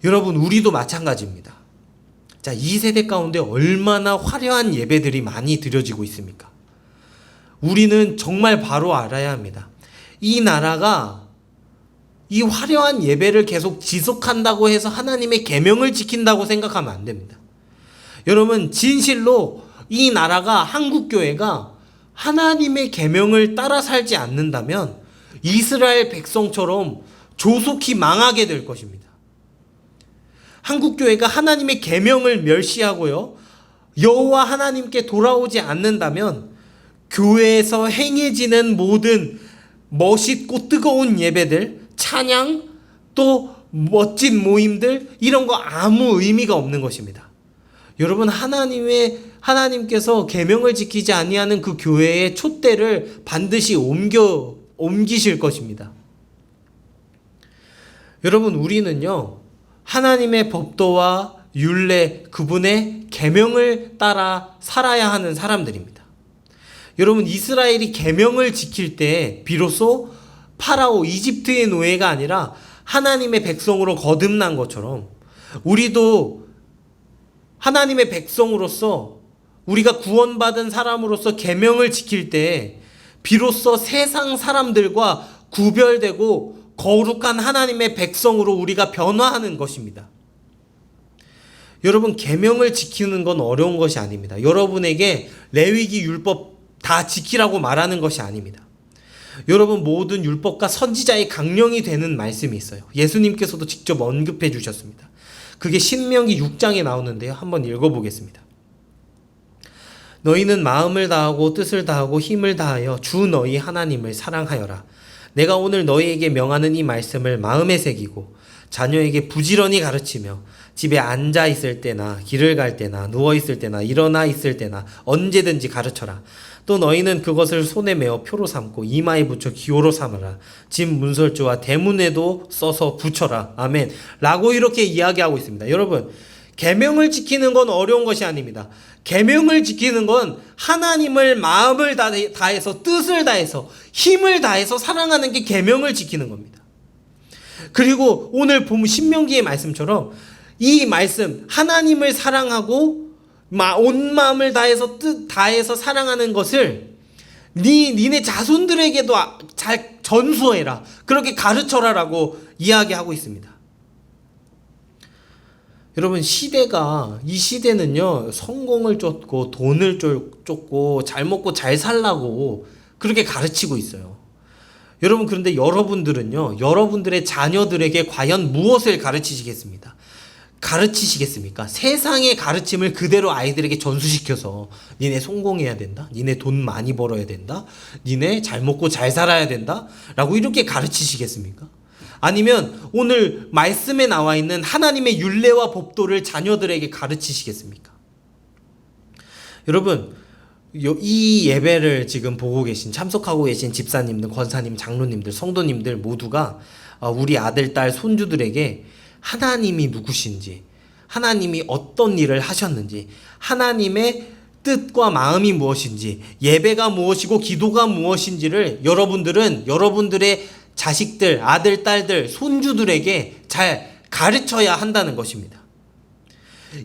여러분, 우리도 마찬가지입니다. 자, 이 세대 가운데 얼마나 화려한 예배들이 많이 드려지고 있습니까? 우리는 정말 바로 알아야 합니다. 이 나라가 이 화려한 예배를 계속 지속한다고 해서 하나님의 계명을 지킨다고 생각하면 안 됩니다. 여러분, 진실로 이 나라가 한국교회가 하나님의 계명을 따라 살지 않는다면 이스라엘 백성처럼 조속히 망하게 될 것입니다. 한국교회가 하나님의 계명을 멸시하고요, 여호와 하나님께 돌아오지 않는다면 교회에서 행해지는 모든 멋있고 뜨거운 예배들, 찬양, 또 멋진 모임들, 이런 거 아무 의미가 없는 것입니다. 여러분, 하나님께서 계명을 지키지 아니하는 그 교회의 촛대를 반드시 옮기실 것입니다. 여러분, 우리는요, 하나님의 법도와 율례, 그분의 계명을 따라 살아야 하는 사람들입니다. 여러분, 이스라엘이 계명을 지킬 때 비로소 파라오, 이집트의 노예가 아니라 하나님의 백성으로 거듭난 것처럼 우리도 하나님의 백성으로서, 우리가 구원받은 사람으로서 계명을 지킬 때 비로소 세상 사람들과 구별되고 거룩한 하나님의 백성으로 우리가 변화하는 것입니다. 여러분, 계명을 지키는 건 어려운 것이 아닙니다. 여러분에게 레위기 율법 다 지키라고 말하는 것이 아닙니다. 여러분, 모든 율법과 선지자의 강령이 되는 말씀이 있어요. 예수님께서도 직접 언급해 주셨습니다. 그게 신명기 6장에 나오는데요. 한번 읽어보겠습니다. 너희는 마음을 다하고 뜻을 다하고 힘을 다하여 주 너희 하나님을 사랑하여라. 내가 오늘 너희에게 명하는 이 말씀을 마음에 새기고 자녀에게 부지런히 가르치며 집에 앉아 있을 때나 길을 갈 때나 누워 있을 때나 일어나 있을 때나 언제든지 가르쳐라. 또 너희는 그것을 손에 메어 표로 삼고 이마에 붙여 기호로 삼아라. 집 문설주와 대문에도 써서 붙여라. 아멘. 라고 이렇게 이야기하고 있습니다. 여러분, 계명을 지키는 건 어려운 것이 아닙니다. 계명을 지키는 건 하나님을 마음을 다해서, 뜻을 다해서, 힘을 다해서 사랑하는 게 계명을 지키는 겁니다. 그리고 오늘 본 신명기의 말씀처럼 이 말씀, 하나님을 사랑하고 온 마음을 다해서, 뜻 다해서 사랑하는 것을 니네 자손들에게도 잘 전수해라, 그렇게 가르쳐라라고 이야기하고 있습니다. 여러분, 이 시대는요, 성공을 쫓고 돈을 쫓고 잘 먹고 잘 살라고 그렇게 가르치고 있어요. 여러분, 그런데 여러분들은요, 여러분들의 자녀들에게 과연 무엇을 가르치시겠습니까? 세상의 가르침을 그대로 아이들에게 전수시켜서 니네 성공해야 된다, 니네 돈 많이 벌어야 된다, 니네 잘 먹고 잘 살아야 된다 라고 이렇게 가르치시겠습니까? 아니면 오늘 말씀에 나와 있는 하나님의 율례와 법도를 자녀들에게 가르치시겠습니까? 여러분, 이 예배를 지금 보고 계신, 참석하고 계신 집사님들, 권사님, 장로님들, 성도님들 모두가 우리 아들, 딸, 손주들에게 하나님이 누구신지, 하나님이 어떤 일을 하셨는지, 하나님의 뜻과 마음이 무엇인지, 예배가 무엇이고 기도가 무엇인지를 여러분들은 여러분들의 자식들, 아들, 딸들, 손주들에게 잘 가르쳐야 한다는 것입니다.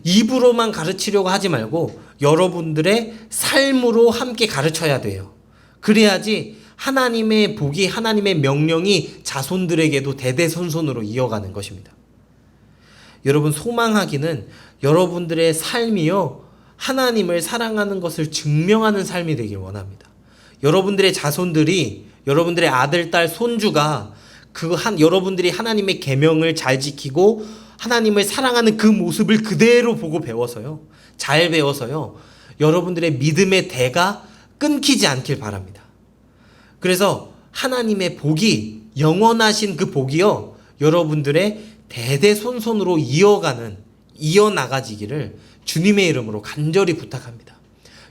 입으로만 가르치려고 하지 말고 여러분들의 삶으로 함께 가르쳐야 돼요. 그래야지 하나님의 복이, 하나님의 명령이 자손들에게도 대대손손으로 이어가는 것입니다. 여러분, 소망하기는 여러분들의 삶이요, 하나님을 사랑하는 것을 증명하는 삶이 되길 원합니다. 여러분들의 자손들이, 여러분들의 아들, 딸, 손주가 여러분들이 하나님의 계명을 잘 지키고 하나님을 사랑하는 그 모습을 그대로 보고 배워서요, 잘 배워서요, 여러분들의 믿음의 대가 끊기지 않길 바랍니다. 그래서 하나님의 복이, 영원하신 그 복이요, 여러분들의 대대손손으로 이어나가지기를 주님의 이름으로 간절히 부탁합니다.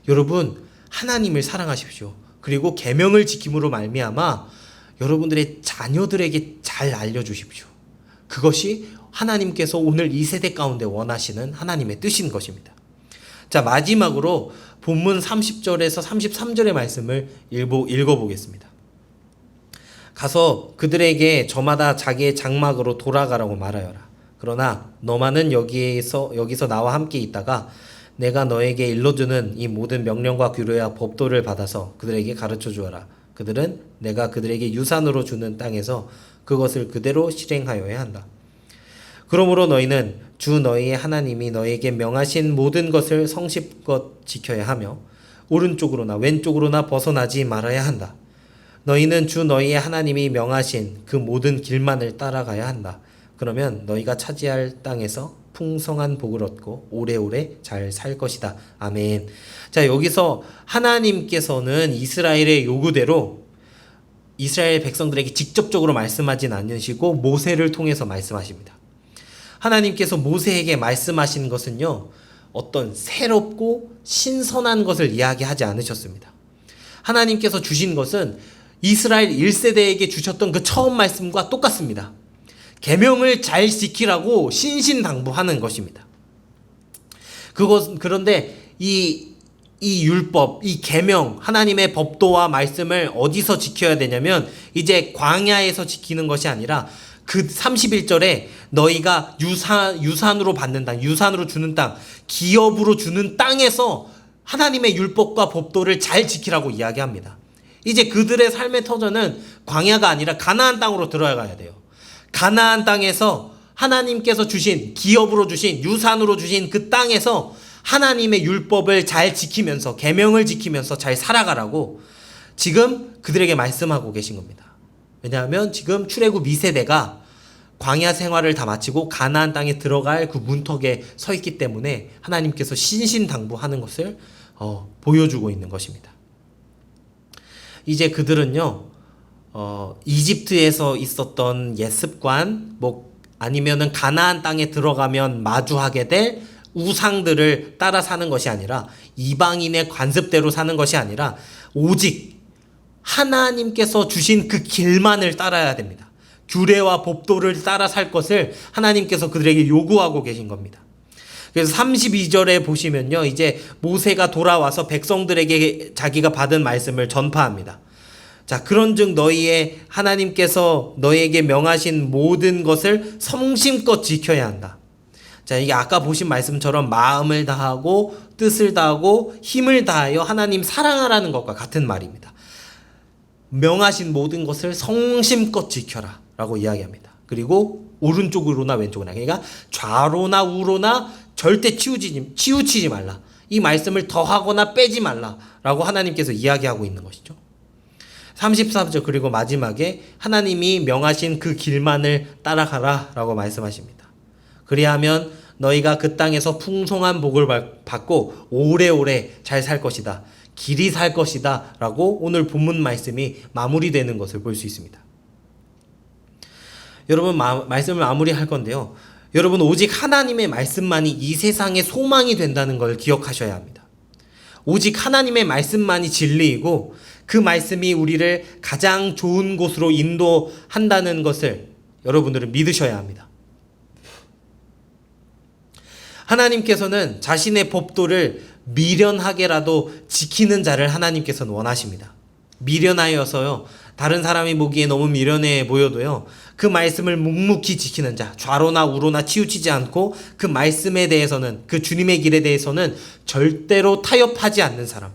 여러분, 하나님을 사랑하십시오. 그리고 계명을 지킴으로 말미암아 여러분들의 자녀들에게 잘 알려주십시오. 그것이 하나님께서 오늘 이 세대 가운데 원하시는 하나님의 뜻인 것입니다. 자, 마지막으로 본문 30절에서 33절의 말씀을 읽어보겠습니다. 가서 그들에게 저마다 자기의 장막으로 돌아가라고 말하여라. 그러나 너만은 여기서 나와 함께 있다가 내가 너에게 일러주는 이 모든 명령과 규례와 법도를 받아서 그들에게 가르쳐 주어라. 그들은 내가 그들에게 유산으로 주는 땅에서 그것을 그대로 실행하여야 한다. 그러므로 너희는 주 너희의 하나님이 너희에게 명하신 모든 것을 성실껏 지켜야 하며 오른쪽으로나 왼쪽으로나 벗어나지 말아야 한다. 너희는 주 너희의 하나님이 명하신 그 모든 길만을 따라가야 한다. 그러면 너희가 차지할 땅에서 풍성한 복을 얻고 오래오래 잘 살 것이다. 아멘. 자, 여기서 하나님께서는 이스라엘의 요구대로 이스라엘 백성들에게 직접적으로 말씀하진 않으시고 모세를 통해서 말씀하십니다. 하나님께서 모세에게 말씀하신 것은요, 어떤 새롭고 신선한 것을 이야기하지 않으셨습니다. 하나님께서 주신 것은 이스라엘 1세대에게 주셨던 그 처음 말씀과 똑같습니다. 계명을 잘 지키라고 신신당부하는 것입니다. 그런데 이 율법, 이 계명, 하나님의 법도와 말씀을 어디서 지켜야 되냐면 이제 광야에서 지키는 것이 아니라 그 31절에 너희가 유산으로 받는 땅, 유산으로 주는 땅, 기업으로 주는 땅에서 하나님의 율법과 법도를 잘 지키라고 이야기합니다. 이제 그들의 삶의 터전은 광야가 아니라 가나안 땅으로 들어가야 돼요. 가나안 땅에서 하나님께서 주신, 기업으로 주신, 유산으로 주신 그 땅에서 하나님의 율법을 잘 지키면서, 계명을 지키면서 잘 살아가라고 지금 그들에게 말씀하고 계신 겁니다. 왜냐하면 지금 출애굽 2세대가 광야 생활을 다 마치고 가나안 땅에 들어갈 그 문턱에 서 있기 때문에 하나님께서 신신당부하는 것을 보여주고 있는 것입니다. 이제 그들은요, 이집트에서 있었던 옛습관, 아니면은 가나안 땅에 들어가면 마주하게 될 우상들을 따라 사는 것이 아니라, 이방인의 관습대로 사는 것이 아니라 오직 하나님께서 주신 그 길만을 따라야 됩니다. 규례와 법도를 따라 살 것을 하나님께서 그들에게 요구하고 계신 겁니다. 그래서 32절에 보시면요, 이제 모세가 돌아와서 백성들에게 자기가 받은 말씀을 전파합니다. 자, 그런즉 너희의 하나님께서 너희에게 명하신 모든 것을 성심껏 지켜야 한다. 자, 이게 아까 보신 말씀처럼 마음을 다하고 뜻을 다하고 힘을 다하여 하나님 사랑하라는 것과 같은 말입니다. 명하신 모든 것을 성심껏 지켜라 라고 이야기합니다. 그리고 오른쪽으로나 왼쪽으로나, 그러니까 좌로나 우로나 절대 치우치지 말라. 이 말씀을 더하거나 빼지 말라라고 하나님께서 이야기하고 있는 것이죠. 33절, 그리고 마지막에 하나님이 명하신 그 길만을 따라가라 라고 말씀하십니다. 그리하면 너희가 그 땅에서 풍성한 복을 받고 오래오래 잘 살 것이다. 길이 살 것이다 라고 오늘 본문 말씀이 마무리되는 것을 볼 수 있습니다. 여러분, 말씀을 마무리할 건데요, 여러분, 오직 하나님의 말씀만이 이 세상의 소망이 된다는 걸 기억하셔야 합니다. 오직 하나님의 말씀만이 진리이고 그 말씀이 우리를 가장 좋은 곳으로 인도한다는 것을 여러분들은 믿으셔야 합니다. 하나님께서는 자신의 법도를 미련하게라도 지키는 자를 하나님께서는 원하십니다. 미련하여서요, 다른 사람이 보기에 너무 미련해 보여도요, 그 말씀을 묵묵히 지키는 자, 좌로나 우로나 치우치지 않고 그 말씀에 대해서는, 그 주님의 길에 대해서는 절대로 타협하지 않는 사람,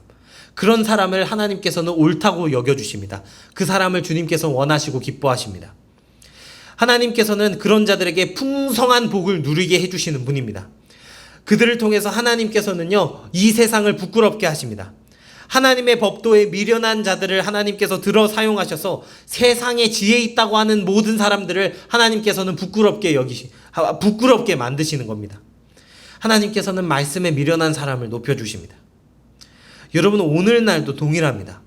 그런 사람을 하나님께서는 옳다고 여겨주십니다. 그 사람을 주님께서 원하시고 기뻐하십니다. 하나님께서는 그런 자들에게 풍성한 복을 누리게 해주시는 분입니다. 그들을 통해서 하나님께서는요, 이 세상을 부끄럽게 하십니다. 하나님의 법도에 미련한 자들을 하나님께서 들어 사용하셔서 세상에 지혜 있다고 하는 모든 사람들을 하나님께서는 부끄럽게 만드시는 겁니다. 하나님께서는 말씀에 미련한 사람을 높여주십니다. 여러분, 오늘날도 동일합니다.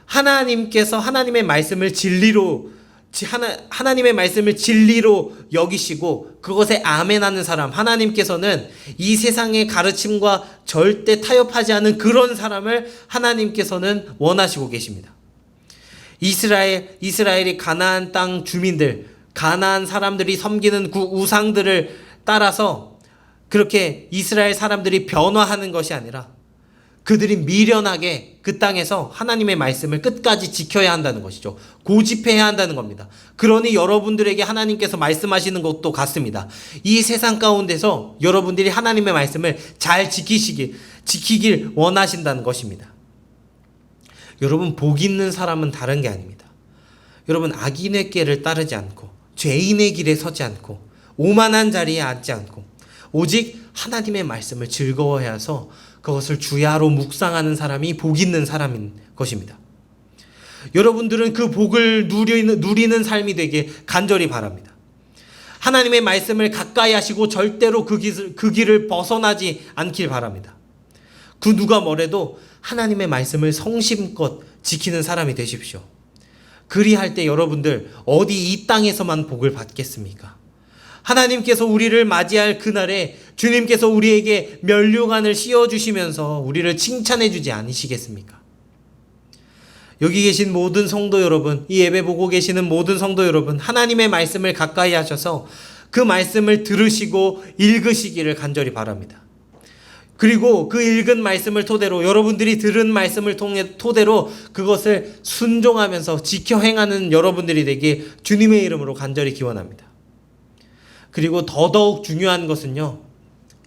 하나님께서 하나님의 말씀을 진리로 여기시고 그것에 아멘하는 사람, 하나님께서는 이 세상의 가르침과 절대 타협하지 않은 그런 사람을 하나님께서는 원하시고 계십니다. 이스라엘이 가나안 땅 주민들, 가나안 사람들이 섬기는 그 우상들을 따라서 그렇게 이스라엘 사람들이 변화하는 것이 아니라 그들이 미련하게 그 땅에서 하나님의 말씀을 끝까지 지켜야 한다는 것이죠. 고집해야 한다는 겁니다. 그러니 여러분들에게 하나님께서 말씀하시는 것도 같습니다. 이 세상 가운데서 여러분들이 하나님의 말씀을 잘 지키길 원하신다는 것입니다. 여러분, 복 있는 사람은 다른 게 아닙니다. 여러분, 악인의 길을 따르지 않고 죄인의 길에 서지 않고 오만한 자리에 앉지 않고 오직 하나님의 말씀을 즐거워해서 그것을 주야로 묵상하는 사람이 복 있는 사람인 것입니다. 여러분들은 그 복을 누리는 삶이 되길 간절히 바랍니다. 하나님의 말씀을 가까이 하시고 절대로 그 길을 벗어나지 않길 바랍니다. 그 누가 뭐래도 하나님의 말씀을 성심껏 지키는 사람이 되십시오. 그리할 때 여러분들 어디 이 땅에서만 복을 받겠습니까? 하나님께서 우리를 맞이할 그날에 주님께서 우리에게 면류관을 씌워주시면서 우리를 칭찬해주지 않으시겠습니까? 여기 계신 모든 성도 여러분, 이 예배 보고 계시는 모든 성도 여러분, 하나님의 말씀을 가까이 하셔서 그 말씀을 들으시고 읽으시기를 간절히 바랍니다. 그리고 그 읽은 말씀을 토대로 여러분들이 들은 말씀을 토대로 그것을 순종하면서 지켜 행하는 여러분들이 되길 주님의 이름으로 간절히 기원합니다. 그리고 더더욱 중요한 것은요,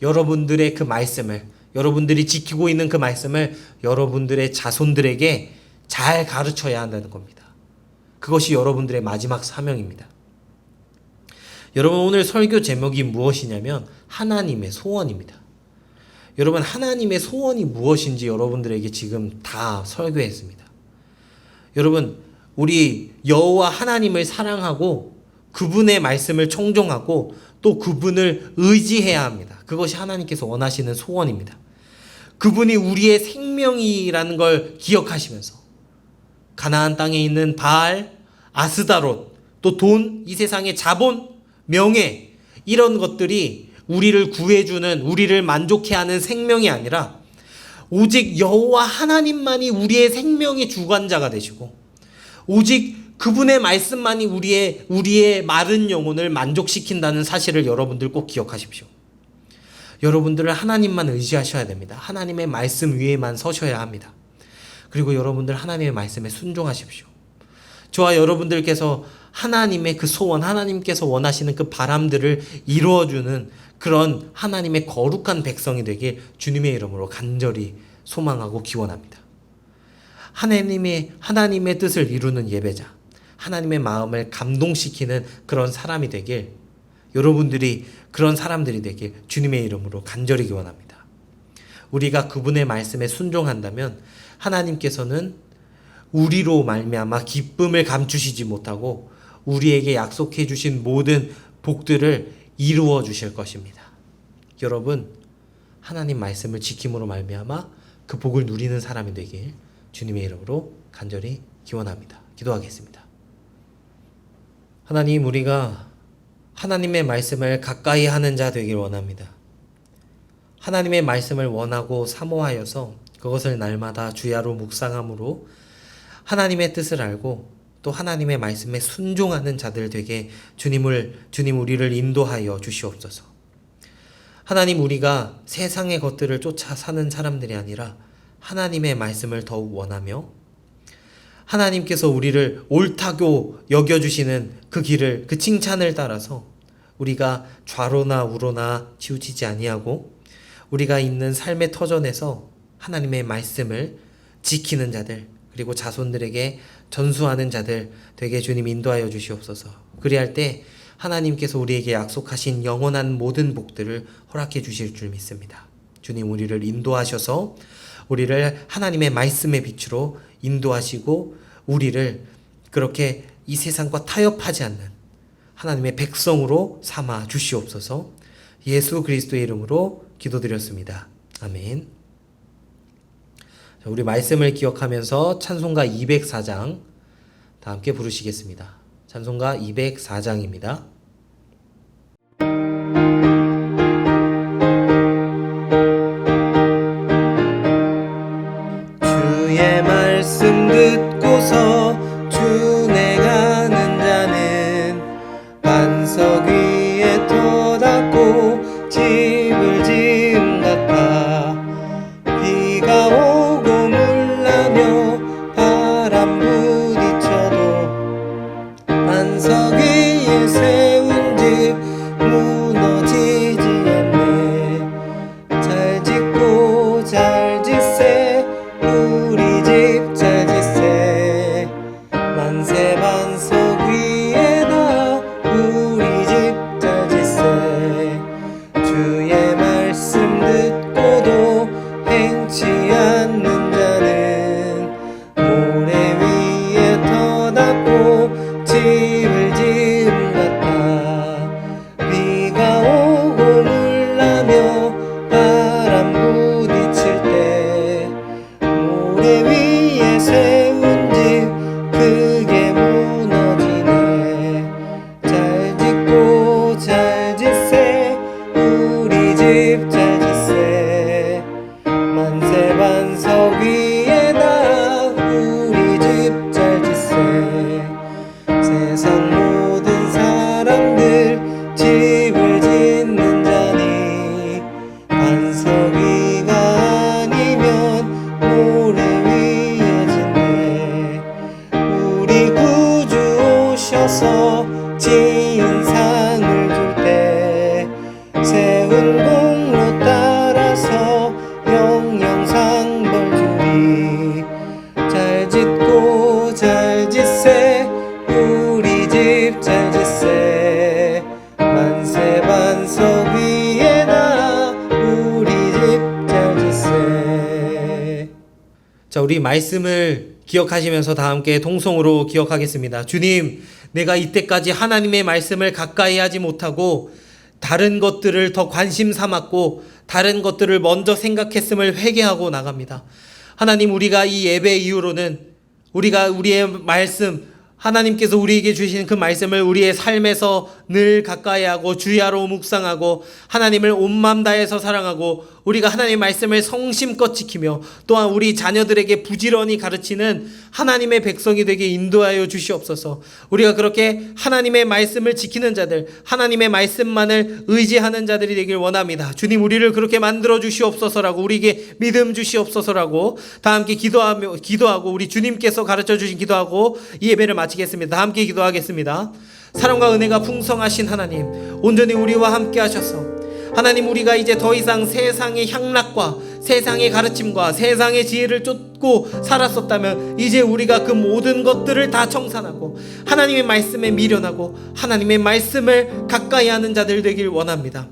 여러분들의 그 말씀을, 여러분들이 지키고 있는 그 말씀을 여러분들의 자손들에게 잘 가르쳐야 한다는 겁니다. 그것이 여러분들의 마지막 사명입니다. 여러분, 오늘 설교 제목이 무엇이냐면 하나님의 소원입니다. 여러분, 하나님의 소원이 무엇인지 여러분들에게 지금 다 설교했습니다. 여러분, 우리 여호와 하나님을 사랑하고 그분의 말씀을 청종하고 또 그분을 의지해야 합니다. 그것이 하나님께서 원하시는 소원입니다. 그분이 우리의 생명이라는 걸 기억하시면서 가나안 땅에 있는 바알, 아스다롯, 또 돈, 이 세상의 자본, 명예, 이런 것들이 우리를 구해주는, 우리를 만족해 하는 생명이 아니라 오직 여호와 하나님만이 우리의 생명의 주관자가 되시고 오직 그분의 말씀만이 우리의 마른 영혼을 만족시킨다는 사실을 여러분들 꼭 기억하십시오. 여러분들은 하나님만 의지하셔야 됩니다. 하나님의 말씀 위에만 서셔야 합니다. 그리고 여러분들 하나님의 말씀에 순종하십시오. 저와 여러분들께서 하나님의 그 소원, 하나님께서 원하시는 그 바람들을 이루어주는 그런 하나님의 거룩한 백성이 되길 주님의 이름으로 간절히 소망하고 기원합니다. 하나님의 뜻을 이루는 예배자, 하나님의 마음을 감동시키는 그런 사람이 되길, 여러분들이 그런 사람들이 되길 주님의 이름으로 간절히 기원합니다. 우리가 그분의 말씀에 순종한다면 하나님께서는 우리로 말미암아 기쁨을 감추시지 못하고 우리에게 약속해 주신 모든 복들을 이루어 주실 것입니다. 여러분, 하나님 말씀을 지킴으로 말미암아 그 복을 누리는 사람이 되길 주님의 이름으로 간절히 기원합니다. 기도하겠습니다. 하나님, 우리가 하나님의 말씀을 가까이 하는 자 되길 원합니다. 하나님의 말씀을 원하고 사모하여서 그것을 날마다 주야로 묵상함으로 하나님의 뜻을 알고 또 하나님의 말씀에 순종하는 자들 되게 주님 우리를 인도하여 주시옵소서. 하나님, 우리가 세상의 것들을 쫓아 사는 사람들이 아니라 하나님의 말씀을 더욱 원하며 하나님께서 우리를 옳다고 여겨주시는 그 길을, 그 칭찬을 따라서 우리가 좌로나 우로나 치우치지 아니하고 우리가 있는 삶의 터전에서 하나님의 말씀을 지키는 자들, 그리고 자손들에게 전수하는 자들 되게 주님 인도하여 주시옵소서. 그리할 때 하나님께서 우리에게 약속하신 영원한 모든 복들을 허락해 주실 줄 믿습니다. 주님, 우리를 인도하셔서 우리를 하나님의 말씀의 빛으로 인도하시고 우리를 그렇게 이 세상과 타협하지 않는 하나님의 백성으로 삼아 주시옵소서. 예수 그리스도의 이름으로 기도드렸습니다. 아멘. 우리 말씀을 기억하면서 찬송가 204장 다 함께 부르시겠습니다. 찬송가 204장입니다. 주의 말씀 듣고서 준행하는 자는 반석 위에 터닫고 집을 지은 같아. 비가 오고 물나며 바람 부딪혀도 반석 위에 세 반석이가 아니면 모래 위에 짓네. 우리 구주 오셔서 지은 상을 줄 때 세운 공로 따라서 영영상 벌주리. 잘 짓고 잘 짓세 우리 집 잘 짓세. 만세 반석 위에다 우리 집 잘 짓세. 자, 우리 말씀을 기억하시면서 다 함께 통성으로 기억하겠습니다. 주님, 내가 이때까지 하나님의 말씀을 가까이 하지 못하고 다른 것들을 더 관심 삼았고 다른 것들을 먼저 생각했음을 회개하고 나갑니다. 하나님, 우리가 이 예배 이후로는 우리가 우리의 말씀, 하나님께서 우리에게 주신 그 말씀을 우리의 삶에서 늘 가까이 하고 주야로 묵상하고 하나님을 온 마음 다해서 사랑하고 우리가 하나님의 말씀을 성심껏 지키며 또한 우리 자녀들에게 부지런히 가르치는 하나님의 백성이 되게 인도하여 주시옵소서. 우리가 그렇게 하나님의 말씀을 지키는 자들, 하나님의 말씀만을 의지하는 자들이 되길 원합니다. 주님, 우리를 그렇게 만들어 주시옵소서라고, 우리에게 믿음 주시옵소서라고 다 함께 기도하고 우리 주님께서 가르쳐 주신 기도하고 이 예배를 마치겠습니다. 다 함께 기도하겠습니다. 사랑과 은혜가 풍성하신 하나님, 온전히 우리와 함께 하셔서 하나님, 우리가 이제 더 이상 세상의 향락과 세상의 가르침과 세상의 지혜를 쫓고 살았었다면 이제 우리가 그 모든 것들을 다 청산하고 하나님의 말씀에 미련하고 하나님의 말씀을 가까이 하는 자들 되길 원합니다.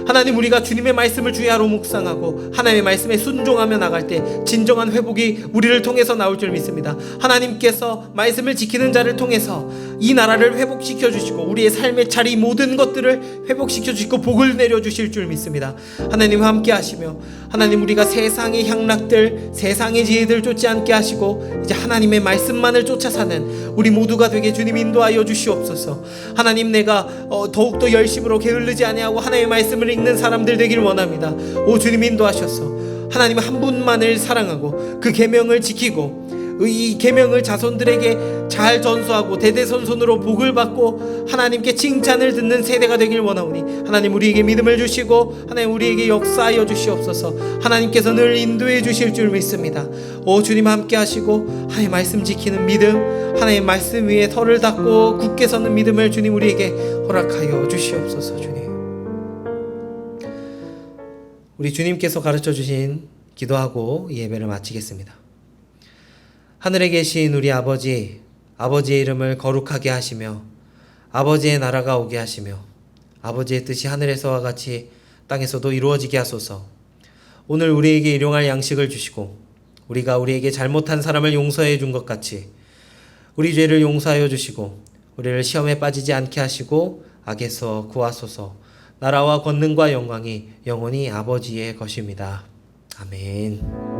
하나님, 우리가 주님의 말씀을 주야로 묵상하고 하나님의 말씀에 순종하며 나갈 때 진정한 회복이 우리를 통해서 나올 줄 믿습니다. 하나님께서 말씀을 지키는 자를 통해서 이 나라를 회복시켜 주시고 우리의 삶의 자리 모든 것들을 회복시켜 주시고 복을 내려 주실 줄 믿습니다. 하나님 함께 하시며 하나님, 우리가 세상의 향락들, 세상의 지혜들 쫓지 않게 하시고 이제 하나님의 말씀만을 쫓아 사는 우리 모두가 되게 주님 인도하여 주시옵소서. 하나님, 내가 더욱더 열심으로 게을르지 아니하고 하나님의 말씀을 읽는 사람들 되길 원합니다. 오 주님, 인도하셔서 하나님 한 분만을 사랑하고 그 계명을 지키고 이 계명을 자손들에게 잘 전수하고 대대손손으로 복을 받고 하나님께 칭찬을 듣는 세대가 되길 원하오니 하나님, 우리에게 믿음을 주시고 하나님, 우리에게 역사하여 주시옵소서. 하나님께서 늘 인도해 주실 줄 믿습니다. 오 주님, 함께 하시고 하나님 말씀 지키는 믿음, 하나님 말씀 위에 털을 닦고 굳게 서는 믿음을 주님 우리에게 허락하여 주시옵소서. 주님, 우리 주님께서 가르쳐 주신 기도하고 이 예배를 마치겠습니다. 하늘에 계신 우리 아버지, 아버지의 이름을 거룩하게 하시며 아버지의 나라가 오게 하시며 아버지의 뜻이 하늘에서와 같이 땅에서도 이루어지게 하소서. 오늘 우리에게 일용할 양식을 주시고 우리가 우리에게 잘못한 사람을 용서해 준 것 같이 우리 죄를 용서하여 주시고 우리를 시험에 빠지지 않게 하시고 악에서 구하소서. 나라와 권능과 영광이 영원히 아버지의 것입니다. 아멘.